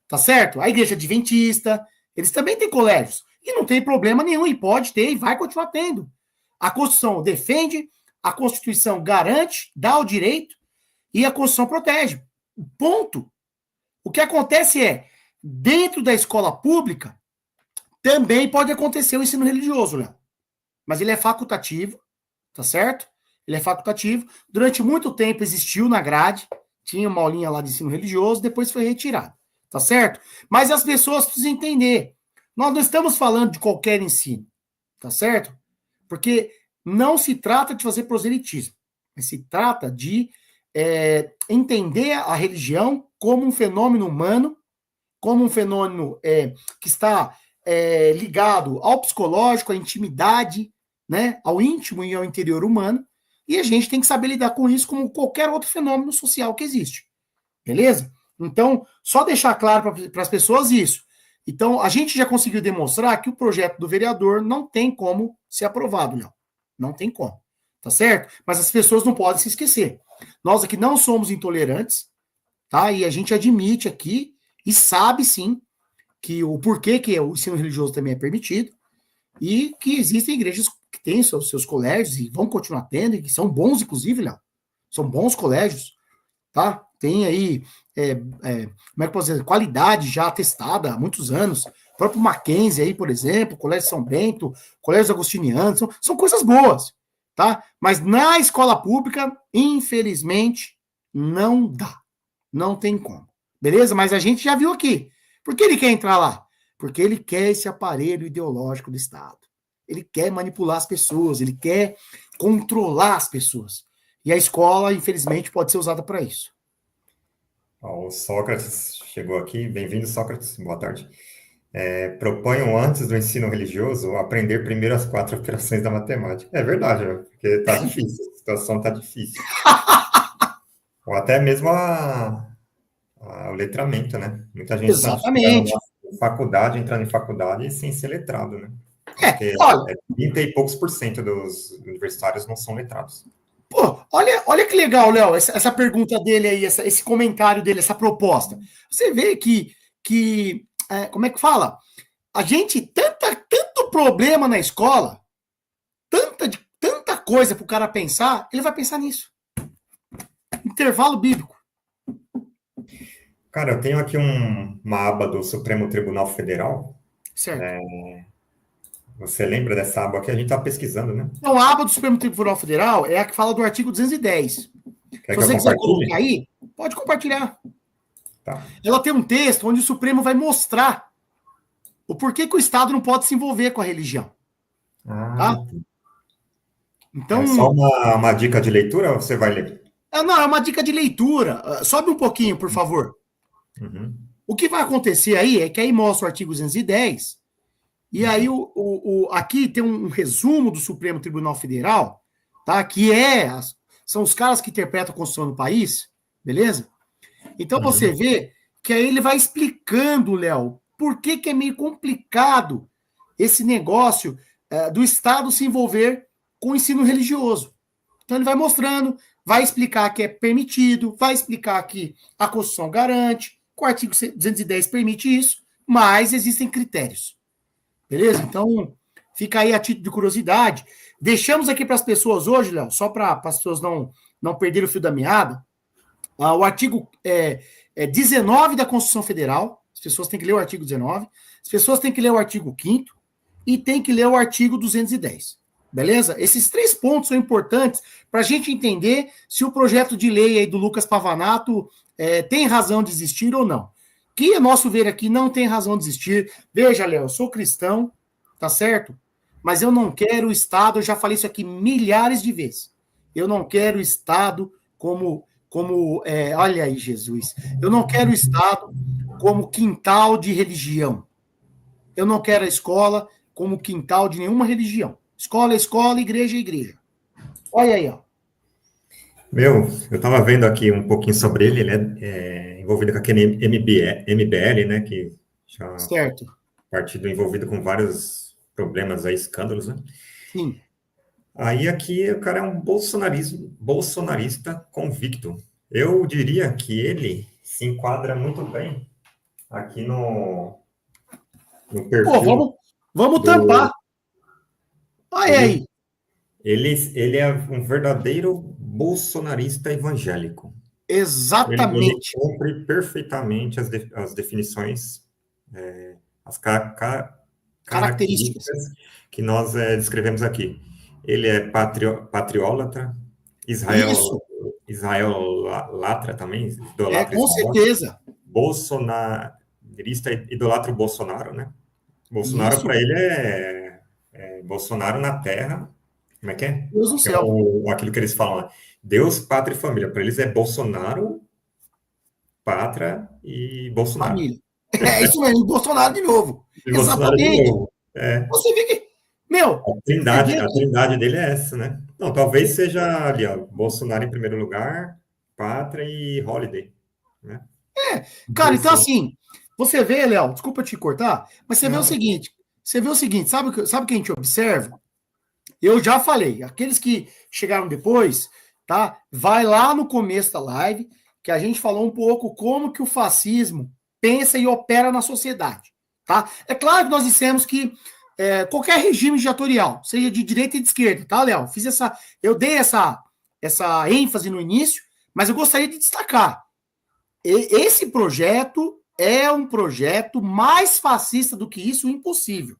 tá certo? A Igreja Adventista, eles também têm colégios. E não tem problema nenhum, e pode ter e vai continuar tendo. A Constituição defende, a Constituição garante, dá o direito e a Constituição protege. Ponto. O que acontece é, dentro da escola pública, também pode acontecer o ensino religioso, Léo. Mas ele é facultativo, tá certo? Ele é facultativo. Durante muito tempo existiu na grade, tinha uma aulinha lá de ensino religioso, depois foi retirado, tá certo? Mas as pessoas precisam entender. Nós não estamos falando de qualquer ensino, tá certo? Porque não se trata de fazer proselitismo, mas se trata de entender a religião como um fenômeno humano, como um fenômeno que está ligado ao psicológico, à intimidade, né, ao íntimo e ao interior humano, e a gente tem que saber lidar com isso como qualquer outro fenômeno social que existe. Beleza? Então, só deixar claro para as pessoas isso. Então, a gente já conseguiu demonstrar que o projeto do vereador não tem como ser aprovado, Léo. Não tem como. Tá certo? Mas as pessoas não podem se esquecer. Nós aqui não somos intolerantes, tá? E a gente admite aqui e sabe, sim, que o porquê que o ensino religioso também é permitido e que existem igrejas que têm seus colégios e vão continuar tendo, e que são bons, inclusive, Léo. São bons colégios, tá? Tem aí, como é que eu posso dizer, qualidade já atestada há muitos anos. O próprio Mackenzie aí, por exemplo, Colégio São Bento, Colégio Agostiniano, são coisas boas, tá? Mas na escola pública, infelizmente, não dá. Não tem como. Beleza? Mas a gente já viu aqui. Por que ele quer entrar lá? Porque ele quer esse aparelho ideológico do Estado. Ele quer manipular as pessoas, ele quer controlar as pessoas. E a escola, infelizmente, pode ser usada para isso. O Sócrates chegou aqui. Bem-vindo, Sócrates. Boa tarde. Proponham antes do ensino religioso aprender primeiro as 4 operações da matemática. É verdade, né? Porque está difícil, a situação está difícil. Ou até mesmo o letramento, né? Muita gente Exatamente. entrando em faculdade sem ser letrado, né? Porque 30 e poucos % dos universitários não são letrados. Pô, olha que legal, Léo, essa pergunta dele aí, esse comentário dele, essa proposta. Você vê que como é que fala? A gente, tanto problema na escola, tanta coisa para o cara pensar, ele vai pensar nisso. Intervalo bíblico. Cara, eu tenho aqui uma aba do Supremo Tribunal Federal. Certo. Você lembra dessa aba aqui? A gente está pesquisando, né? Então, a aba do Supremo Tribunal Federal é a que fala do artigo 210. Se você quiser colocar aí, pode compartilhar. Tá. Ela tem um texto onde o Supremo vai mostrar o porquê que o Estado não pode se envolver com a religião. Tá? Então, é só uma dica de leitura ou você vai ler? Não, é uma dica de leitura. Sobe um pouquinho, por favor. Uhum. O que vai acontecer aí é que aí mostra o artigo 210, e aí aqui tem um resumo do Supremo Tribunal Federal, tá? Que são os caras que interpretam a Constituição do país, beleza? Então você vê que aí ele vai explicando, Léo, por que é meio complicado esse negócio do Estado se envolver com o ensino religioso. Então ele vai mostrando, vai explicar que é permitido, vai explicar que a Constituição garante, que o artigo 210 permite isso, mas existem critérios. Beleza? Então, fica aí a título de curiosidade. Deixamos aqui para as pessoas hoje, Léo, só para as pessoas não perderem o fio da meada, o artigo 19 da Constituição Federal. As pessoas têm que ler o artigo 19, as pessoas têm que ler o artigo 5º e têm que ler o artigo 210. Beleza? Esses 3 pontos são importantes para a gente entender se o projeto de lei aí do Lucas Pavanato tem razão de existir ou não. Que, a nosso ver aqui, não tem razão de existir. Veja, Léo, eu sou cristão, tá certo? Mas eu não quero o Estado, eu já falei isso aqui milhares de vezes. Eu não quero o Estado olha aí, Jesus. Eu não quero o Estado como quintal de religião. Eu não quero a escola como quintal de nenhuma religião. Escola é escola, igreja é igreja. Olha aí, ó. Meu, eu estava vendo aqui um pouquinho sobre ele, né? Envolvido com aquele MBL, né? Que já Certo. partido envolvido com vários problemas aí, escândalos, né? Sim. Aí aqui o cara é um bolsonarista convicto. Eu diria que ele se enquadra muito bem aqui no perfil. Pô, vamos tampar. Olha aí. Ele é um verdadeiro bolsonarista evangélico. Ele Exatamente. cumpre perfeitamente as definições, as características que nós descrevemos aqui. Ele é patriólatra, Israelolatra também, idolatra com Israel. certeza. Bolsonarista, idolatra o Bolsonaro, né? Bolsonaro, para ele, é Bolsonaro na terra. Como é que é? Deus do céu. Aquilo que eles falam lá. Deus, pátria e família. Para eles é Bolsonaro, pátria e Bolsonaro. Família. É isso mesmo, Bolsonaro de novo. Bolsonaro de novo. Você vê que, meu... A trindade dele é essa, né? Não, talvez seja ali, ó, Bolsonaro em primeiro lugar, pátria e Holiday, né? Cara, então assim, você vê, Léo, desculpa te cortar, mas você Não. vê o seguinte, sabe o que a gente observa? Eu já falei, aqueles que chegaram depois, tá? Vai lá no começo da live, que a gente falou um pouco como que o fascismo pensa e opera na sociedade, tá? É claro que nós dissemos que qualquer regime ditatorial, seja de direita e de esquerda, tá, Léo? Eu dei essa ênfase no início, mas eu gostaria de destacar. Esse projeto é um projeto mais fascista do que isso, impossível,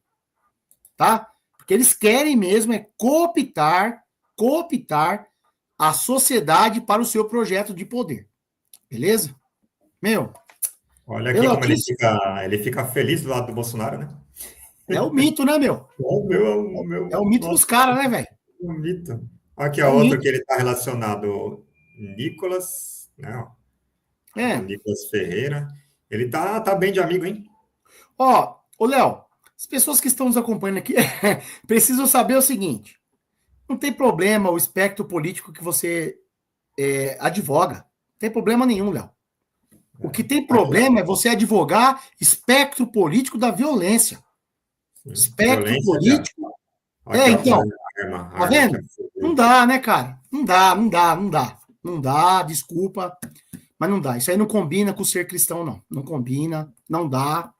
tá? Porque eles querem mesmo cooptar a sociedade para o seu projeto de poder. Beleza? Meu. Olha aqui como ele fica feliz do lado do Bolsonaro, né? É o mito, né, meu? É o mito dos caras, né, velho? É o mito. Aqui, ó, outro que ele está relacionado, Nicolas, né? Nicolas Ferreira. Ele tá bem de amigo, hein? Ô, Léo, as pessoas que estão nos acompanhando aqui precisam saber o seguinte: não tem problema o espectro político que você advoga. Não tem problema nenhum, Léo. O que tem problema é você advogar espectro político da violência. Sim, espectro político. Então. Tá vendo? Não dá, né, cara? Não dá, desculpa. Mas não dá. Isso aí não combina com ser cristão, não. Não combina, não dá.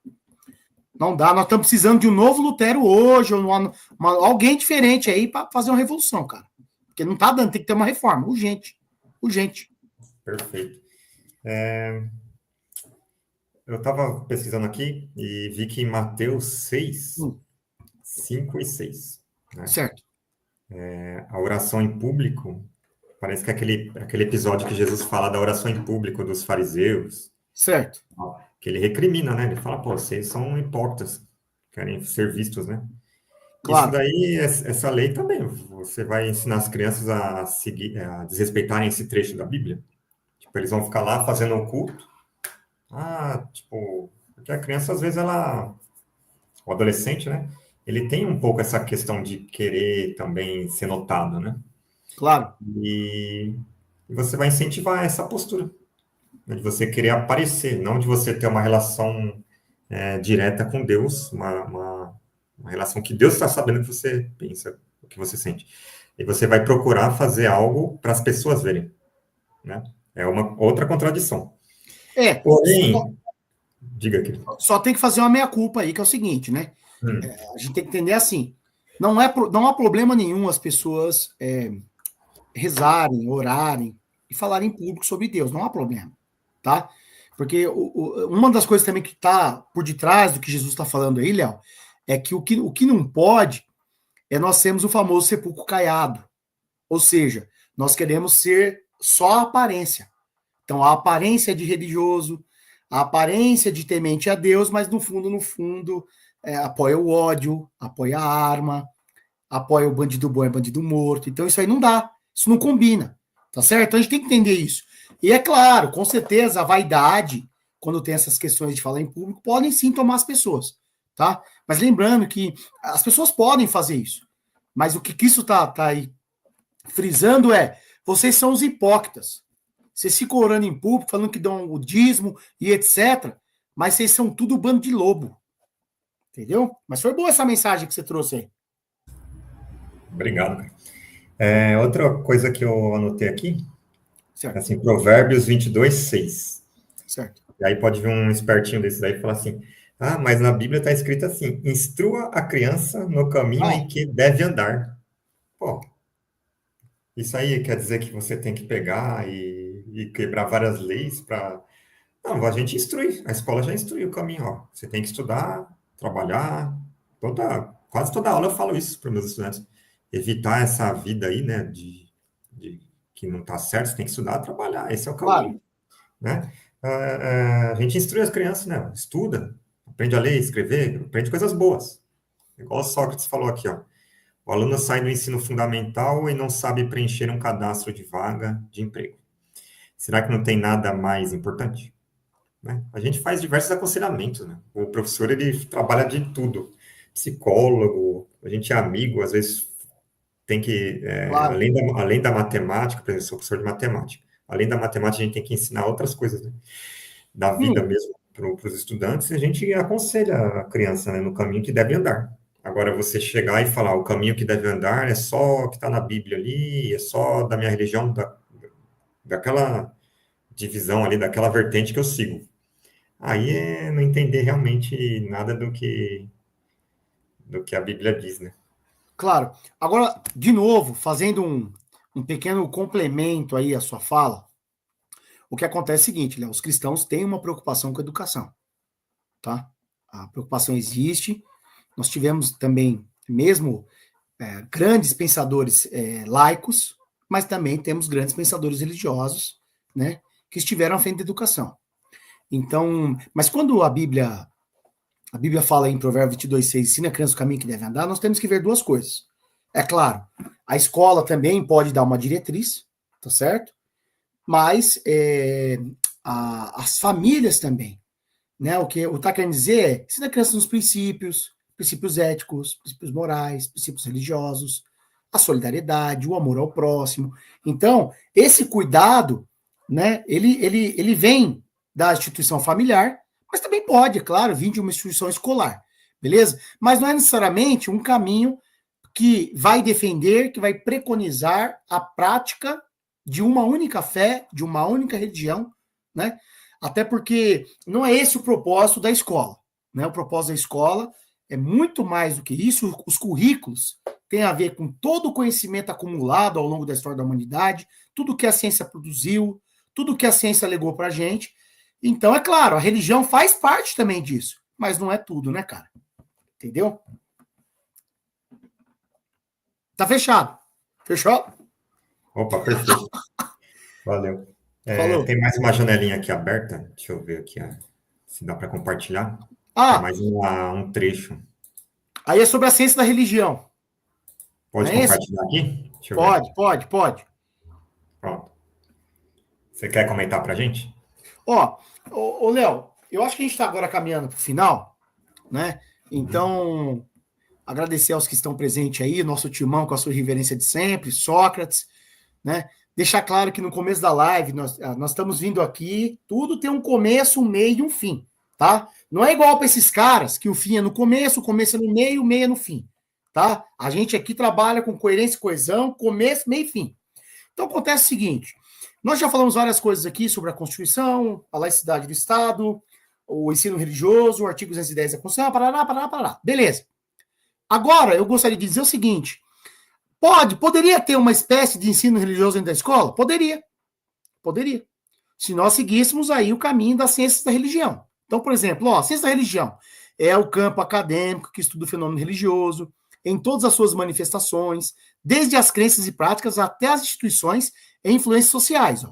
Não dá. Nós estamos precisando de um novo Lutero hoje, ou alguém diferente aí para fazer uma revolução, cara. Porque não tá dando, tem que ter uma reforma. Urgente. Perfeito. Eu estava pesquisando aqui e vi que em Mateus 6, 5 e 6. Né? Certo. A oração em público, parece que é aquele episódio que Jesus fala da oração em público dos fariseus. Certo. Que ele recrimina, né? Ele fala, vocês são hipócritas, querem ser vistos, né? Claro. Isso daí, essa lei também, você vai ensinar as crianças a desrespeitarem esse trecho da Bíblia. Tipo, eles vão ficar lá fazendo o culto. Porque a criança, às vezes, o adolescente, né? Ele tem um pouco essa questão de querer também ser notado, né? Claro. E você vai incentivar essa postura, né? De você querer aparecer, não de você ter uma relação direta com Deus, uma relação que Deus está sabendo que você pensa, o que você sente. e você vai procurar fazer algo para as pessoas verem, né? É uma outra contradição. Porém, diga aqui. Só tem que fazer uma meia-culpa aí, que é o seguinte, né? A gente tem que entender assim, não há problema nenhum as pessoas rezarem, orarem e falarem em público sobre Deus, não há problema, tá? Porque uma das coisas também que está por detrás do que Jesus está falando aí, Léo, é que o que não pode é nós sermos o famoso sepulcro caiado. Ou seja, nós queremos ser só a aparência. Então, a aparência de religioso, a aparência de temente a Deus, mas no fundo, apoia o ódio, apoia a arma, apoia o bandido bom e bandido morto. Então, isso aí não dá. Isso não combina. Tá certo? Então, a gente tem que entender isso. E é claro, com certeza, a vaidade, quando tem essas questões de falar em público, podem sim tomar as pessoas. Tá? Mas lembrando que as pessoas podem fazer isso. Mas o que isso tá aí frisando vocês são os hipócritas. Vocês ficam orando em público, falando que dão o dízimo e etc. Mas vocês são tudo bando de lobo. Entendeu? Mas foi boa essa mensagem que você trouxe aí. Obrigado, cara. Outra coisa que eu anotei aqui, certo. Assim, Provérbios 22, 6. Certo. E aí pode vir um espertinho desses aí e falar assim, mas na Bíblia está escrito assim, instrua a criança no caminho em que deve andar. Pô, isso aí quer dizer que você tem que pegar e quebrar várias leis para... Não, a gente instrui, a escola já instrui o caminho, ó. Você tem que estudar, trabalhar, quase toda aula eu falo isso para meus estudantes. Evitar essa vida aí, né, de que não está certo, você tem que estudar, trabalhar, esse é o caminho, né? A gente instrui as crianças, né? Estuda, aprende a ler, escrever, aprende coisas boas. Igual o Sócrates falou aqui, ó. O aluno sai do ensino fundamental e não sabe preencher um cadastro de vaga de emprego. Será que não tem nada mais importante? Né? A gente faz diversos aconselhamentos, né? O professor, ele trabalha de tudo. Psicólogo, a gente é amigo, às vezes tem que, além da matemática, por exemplo, eu sou professor de matemática, além da matemática, a gente tem que ensinar outras coisas, né? Da vida mesmo para os estudantes, e a gente aconselha a criança, né, no caminho que deve andar. Agora, você chegar e falar, o caminho que deve andar é só o que está na Bíblia ali, é só da minha religião, daquela divisão ali, daquela vertente que eu sigo. Aí é não entender realmente nada do que a Bíblia diz, né? Claro. Agora, de novo, fazendo um pequeno complemento aí à sua fala, o que acontece é o seguinte, Léo, os cristãos têm uma preocupação com a educação, tá? A preocupação existe. Nós tivemos também, mesmo grandes pensadores laicos, mas também temos grandes pensadores religiosos, né, que estiveram à frente da educação. Então, mas quando a Bíblia fala em Provérbios 22:6, ensina a criança o caminho que deve andar, nós temos que ver duas coisas. É claro, a escola também pode dar uma diretriz, tá certo? Mas as famílias também, né? O que está querendo dizer é ensina a criança nos princípios éticos, princípios morais, princípios religiosos, a solidariedade, o amor ao próximo. Então, esse cuidado, né, ele vem da instituição familiar, mas também pode, é claro, vir de uma instituição escolar, beleza? Mas não é necessariamente um caminho que vai defender, que vai preconizar a prática de uma única fé, de uma única religião, né? Até porque não é esse o propósito da escola, né? O propósito da escola é muito mais do que isso. Os currículos têm a ver com todo o conhecimento acumulado ao longo da história da humanidade, tudo que a ciência produziu, tudo que a ciência legou para a gente. Então, é claro, a religião faz parte também disso, mas não é tudo, né, cara? Entendeu? Tá fechado. Fechou? Opa, perfeito. Valeu. Tem mais uma janelinha aqui aberta. Deixa eu ver aqui, se dá para compartilhar. Tem mais um trecho. Aí é sobre a ciência da religião. Pode compartilhar aqui? Deixa eu ver. Pode. Pronto. Você quer comentar para a gente? Ô, Léo, eu acho que a gente está agora caminhando para o final, né? Então, agradecer aos que estão presentes aí, nosso timão com a sua reverência de sempre, Sócrates, né? Deixar claro que no começo da live, nós estamos vindo aqui, tudo tem um começo, um meio e um fim, tá? Não é igual para esses caras, que o fim é no começo, o começo é no meio, o meio é no fim, tá? A gente aqui trabalha com coerência e coesão, começo, meio e fim. Então acontece o seguinte, nós já falamos várias coisas aqui sobre a Constituição, a laicidade do Estado, o ensino religioso, o artigo 210 da Constituição, parará. Beleza. Agora, eu gostaria de dizer o seguinte, poderia ter uma espécie de ensino religioso dentro da escola? Poderia. Se nós seguíssemos aí o caminho das ciências da religião. Então, por exemplo, ciência da religião é o campo acadêmico que estuda o fenômeno religioso, em todas as suas manifestações, desde as crenças e práticas até as instituições e influências sociais.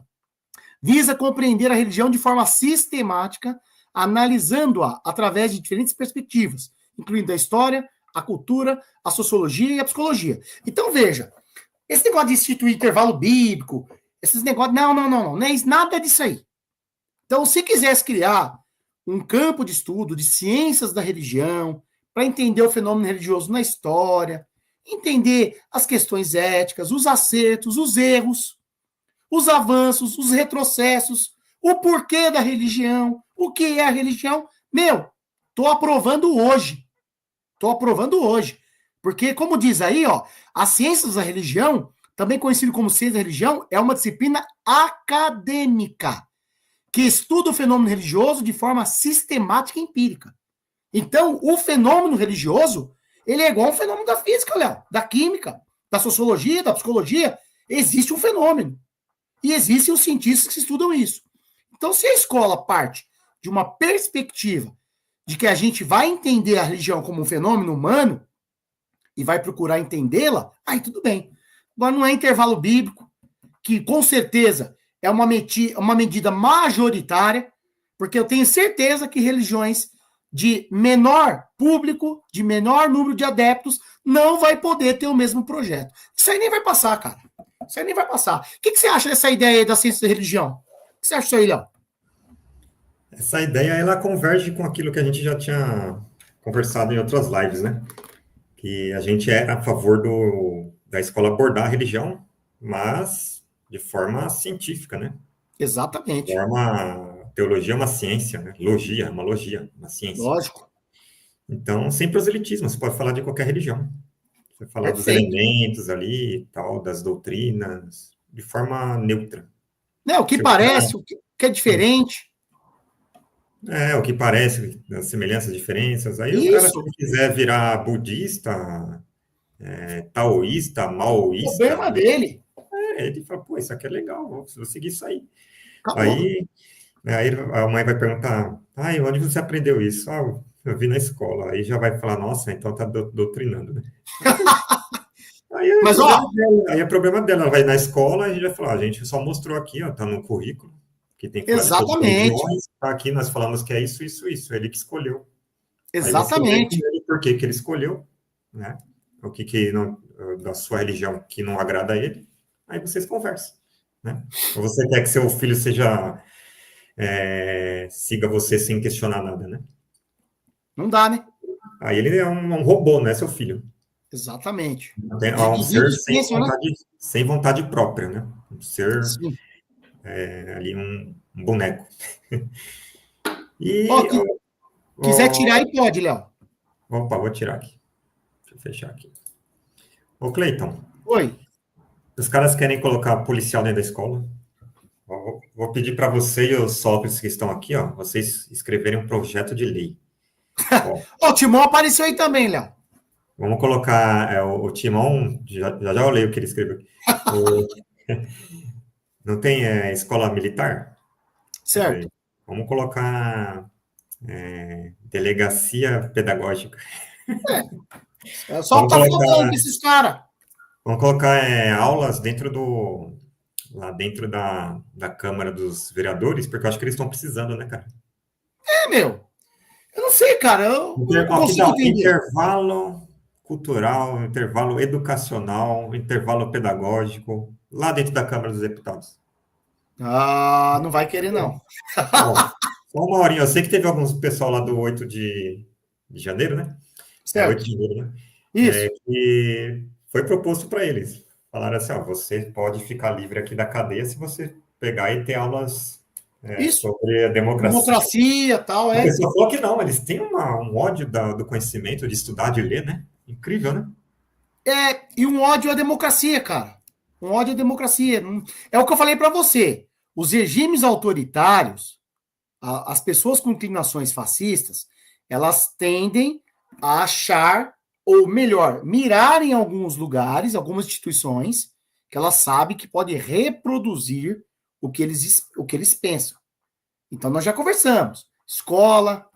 Visa compreender a religião de forma sistemática, analisando-a através de diferentes perspectivas, incluindo a história, a cultura, a sociologia e a psicologia. Então, veja, esse negócio de instituir intervalo bíblico, esses negócios, não é nada disso aí. Então, se quisesse criar um campo de estudo de ciências da religião, para entender o fenômeno religioso na história, entender as questões éticas, os acertos, os erros, os avanços, os retrocessos, o porquê da religião, o que é a religião. Estou aprovando hoje. Porque, como diz aí, as ciências da religião, também conhecido como ciência da religião, é uma disciplina acadêmica que estuda o fenômeno religioso de forma sistemática e empírica. Então, o fenômeno religioso, ele é igual a um fenômeno da física, Léo, da química, da sociologia, da psicologia. Existe um fenômeno. E existem os cientistas que estudam isso. Então, se a escola parte de uma perspectiva de que a gente vai entender a religião como um fenômeno humano e vai procurar entendê-la, aí tudo bem. Agora, não é intervalo bíblico, que com certeza é uma medida majoritária, porque eu tenho certeza que religiões de menor público, de menor número de adeptos, não vai poder ter o mesmo projeto. Isso aí nem vai passar, cara. Isso aí nem vai passar. O que você acha dessa ideia aí da ciência da religião? O que você acha disso aí, Léo? Essa ideia, ela converge com aquilo que a gente já tinha conversado em outras lives, né? Que a gente é a favor da escola abordar a religião, mas de forma científica, né? Exatamente. Teologia é uma ciência, né? Logia é uma ciência. Lógico. Então, sem proselitismo, você pode falar de qualquer religião. Você falar dos elementos ali e tal, das doutrinas, de forma neutra. O que parece, o que é diferente. O que parece, as semelhanças, diferenças. Aí Isso. O cara, se ele quiser virar budista, taoísta, maoísta... O problema dele. Ele fala, isso aqui é legal, vou seguir isso aí. Acabou. Aí a mãe vai perguntar, onde você aprendeu isso? Eu vi na escola. Aí já vai falar, nossa, então tá doutrinando, né? Aí é problema dela. Ela vai na escola e a gente vai falar, a gente só mostrou aqui, tá no currículo, que tem que falar exatamente. Tá aqui, nós falamos que é isso, ele que escolheu. Exatamente. Aí por que ele escolheu, né? O que não, da sua religião que não agrada a ele, aí vocês conversam, né? Ou você quer que seu filho siga você sem questionar nada, né? Não dá, né? Aí ele é um robô, não é seu filho. Exatamente. É um ser sem vontade própria, né? Um ser ali um boneco. E quiser tirar aí, pode, Léo. Opa, vou tirar aqui. Deixa eu fechar aqui. Ô, Cleiton. Oi. Os caras querem colocar policial dentro da escola. Vou pedir para você e os Sócrates que estão aqui, vocês escreverem um projeto de lei. O Timão apareceu aí também, Léo. Vamos colocar o Timão, já olhei o que ele escreveu. Não tem escola militar? Certo. Vamos colocar delegacia pedagógica. Só tá faltando esses caras. Vamos colocar aulas lá dentro da Câmara dos Vereadores, porque eu acho que eles estão precisando, né, cara? Eu não sei, cara. Eu não consigo entender. Intervalo cultural, intervalo educacional, intervalo pedagógico, lá dentro da Câmara dos Deputados. Não vai querer, não. Só uma horinha. Eu sei que teve alguns pessoal lá do 8 de janeiro, né? Certo. 8 de janeiro, né? Isso. Que foi proposto para eles. Falaram assim, você pode ficar livre aqui da cadeia se você pegar e ter aulas sobre a democracia. Democracia, tal, A pessoa falou que não, eles têm um ódio do conhecimento, de estudar, de ler, né? Incrível, né? E um ódio à democracia, cara. Um ódio à democracia. É o que eu falei para você. Os regimes autoritários, as pessoas com inclinações fascistas, elas tendem a achar, ou melhor, mirar em alguns lugares, algumas instituições, que elas sabem que pode reproduzir o que eles pensam. Então, nós já conversamos. Escola,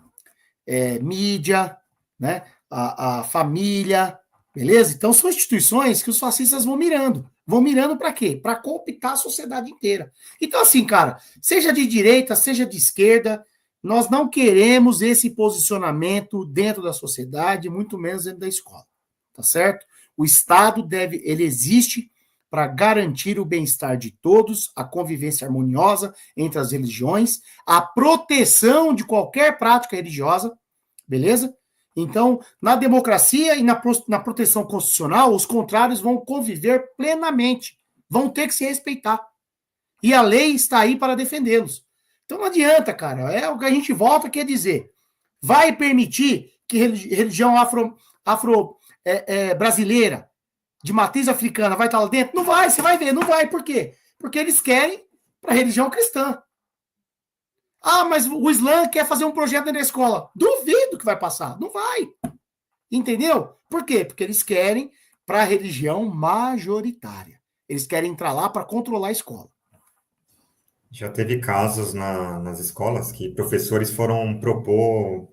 mídia, né? A família, beleza? Então, são instituições que os fascistas vão mirando. Vão mirando para quê? Para cooptar a sociedade inteira. Então, assim, cara, seja de direita, seja de esquerda, nós não queremos esse posicionamento dentro da sociedade, muito menos dentro da escola. Tá certo? O Estado ele existe para garantir o bem-estar de todos, a convivência harmoniosa entre as religiões, a proteção de qualquer prática religiosa, beleza? Então, na democracia e na proteção constitucional, os contrários vão conviver plenamente, vão ter que se respeitar. E a lei está aí para defendê-los. Então não adianta, cara. É o que a gente volta quer dizer. Vai permitir que religião brasileira, de matriz africana, vai estar lá dentro? Não vai, você vai ver, não vai. Por quê? Porque eles querem para a religião cristã. Ah, mas o Islã quer fazer um projeto na escola. Duvido que vai passar. Não vai. Entendeu? Por quê? Porque eles querem para a religião majoritária. Eles querem entrar lá para controlar a escola. Já teve casos nas escolas que professores foram propor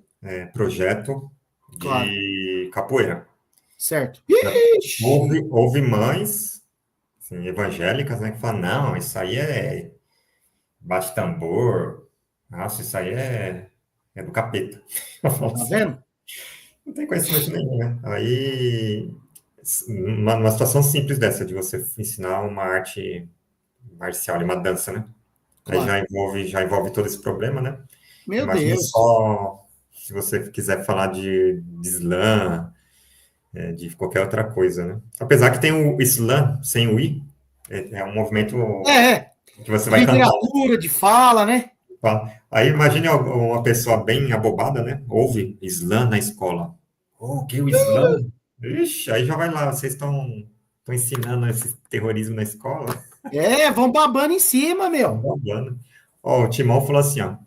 projeto de capoeira. Certo. Houve mães assim, evangélicas, né, que falam, não, isso aí é bate tambor, nossa, isso aí é do capeta. Eu falo Tá assim, vendo? não tem conhecimento nenhum, né? Aí, numa situação simples dessa, de você ensinar uma arte marcial, uma dança, né? Aí Claro. já envolve todo esse problema, né? Meu Imagina Deus. só se você quiser falar de Islã, de qualquer outra coisa, né? Apesar que tem o Islã sem o I, é um movimento que você vai cantar. Literatura de fala, né? Aí imagine uma pessoa bem abobada, né? Ouve Islã na escola. Oh, que é o Islã? Ixi, aí já vai lá, vocês estão ensinando esse terrorismo na escola? Vão babando em cima, Estão meu. babando. Ó, o Timão falou assim, ó,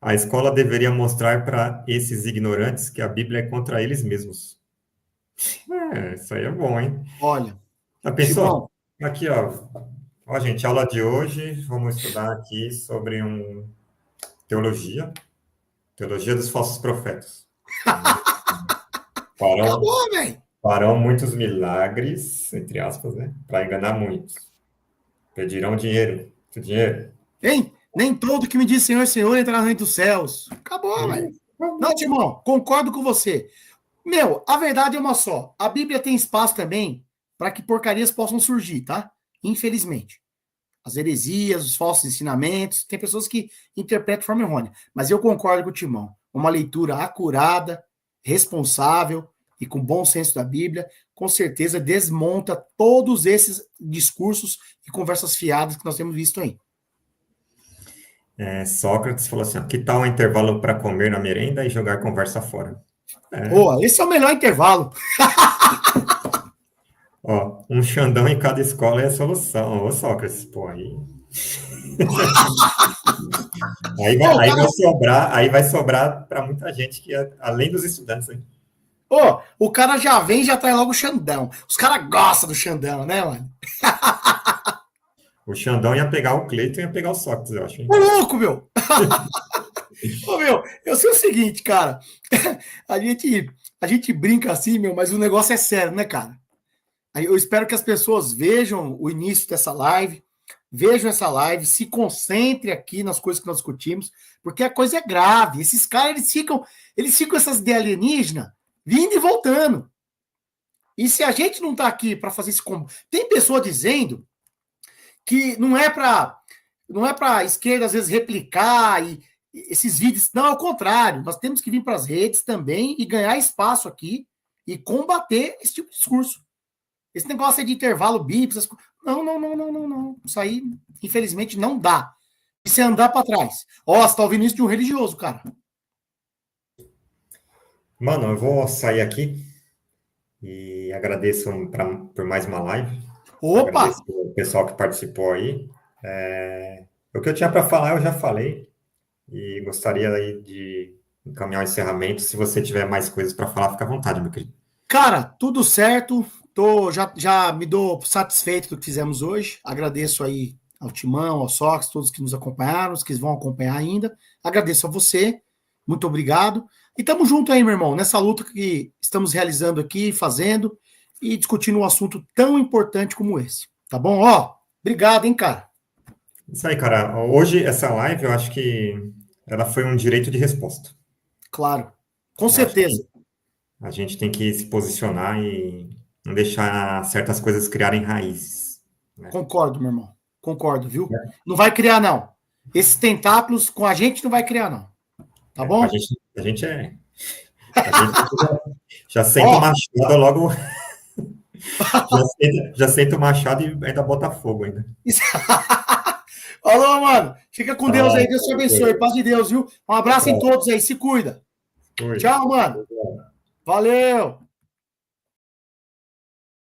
a escola deveria mostrar para esses ignorantes que a Bíblia é contra eles mesmos. Isso aí é bom, hein? Olha, Já pensou? Timão, Aqui, ó. Ó, gente, aula de hoje, vamos estudar aqui sobre teologia, teologia dos falsos profetas. Farão, acabou, velho. farão muitos milagres, entre aspas, né? Para enganar muitos. Pedirão dinheiro. Muito dinheiro. Hein? Nem todo que me diz Senhor, Senhor entrará no reino dos céus. Acabou, velho. Não, Timão, concordo com você. Meu, a verdade é uma só. A Bíblia tem espaço também para que porcarias possam surgir, tá? Infelizmente. As heresias, os falsos ensinamentos, tem pessoas que interpretam de forma errônea. Mas eu concordo com o Timão. Uma leitura acurada, responsável e com bom senso da Bíblia, com certeza desmonta todos esses discursos e conversas fiadas que nós temos visto aí. Sócrates falou assim, ó, que tal um intervalo para comer na merenda e jogar conversa fora? Pô, esse é o melhor intervalo. Ó, um Xandão em cada escola é a solução. Ô, Sócrates, pô, aí... aí vai sobrar para muita gente, que além dos estudantes, hein? O cara já vem e já traz logo o Xandão. Os caras gostam do Xandão, né, mano? O Xandão ia pegar o Cleiton e ia pegar o Sócrates, eu acho, hein? Ô, louco, meu! Meu, eu sei o seguinte, cara. A gente brinca assim, meu, mas o negócio é sério, né, cara? Eu espero que as pessoas vejam o início dessa live, vejam essa live, se concentrem aqui nas coisas que nós discutimos, porque a coisa é grave. Esses caras, eles ficam essas ideias alienígenas, vindo e voltando. E se a gente não tá aqui para fazer esse combo... Tem pessoa dizendo que não é para esquerda, às vezes, replicar e esses vídeos. Não, ao contrário. Nós temos que vir para as redes também e ganhar espaço aqui e combater esse tipo de discurso. Esse negócio aí de intervalo bíblico, não. Isso aí, infelizmente, não dá. E você andar para trás. Ó, você tá ouvindo isso de um religioso, cara. Mano, eu vou sair aqui e agradeço por mais uma live. Opa! Agradeço o pessoal que participou aí. O que eu tinha para falar, eu já falei. E gostaria aí de encaminhar o encerramento. Se você tiver mais coisas para falar, fica à vontade, meu querido. Cara, tudo certo. Já me dou satisfeito do que fizemos hoje. Agradeço aí ao Timão, ao Sox, todos que nos acompanharam, os que vão acompanhar ainda. Agradeço a você. Muito obrigado. E estamos juntos aí, meu irmão, nessa luta que estamos realizando aqui, fazendo e discutindo um assunto tão importante como esse. Tá bom? Obrigado, hein, cara. Isso aí, cara. Hoje, essa live, eu acho que ela foi um direito de resposta. Claro. Com certeza. A gente tem que se posicionar e não deixar certas coisas criarem raízes. Né? Concordo, meu irmão. Concordo, viu? Não vai criar, não. Esses tentáculos com a gente não vai criar, não. Tá bom? A gente já senta o machado logo. já senta o machado e ainda bota fogo ainda. Alô, mano. Fica com Deus aí. Deus te abençoe. Paz de Deus, viu? Um abraço em todos aí. Se cuida. Tchau, mano. Valeu.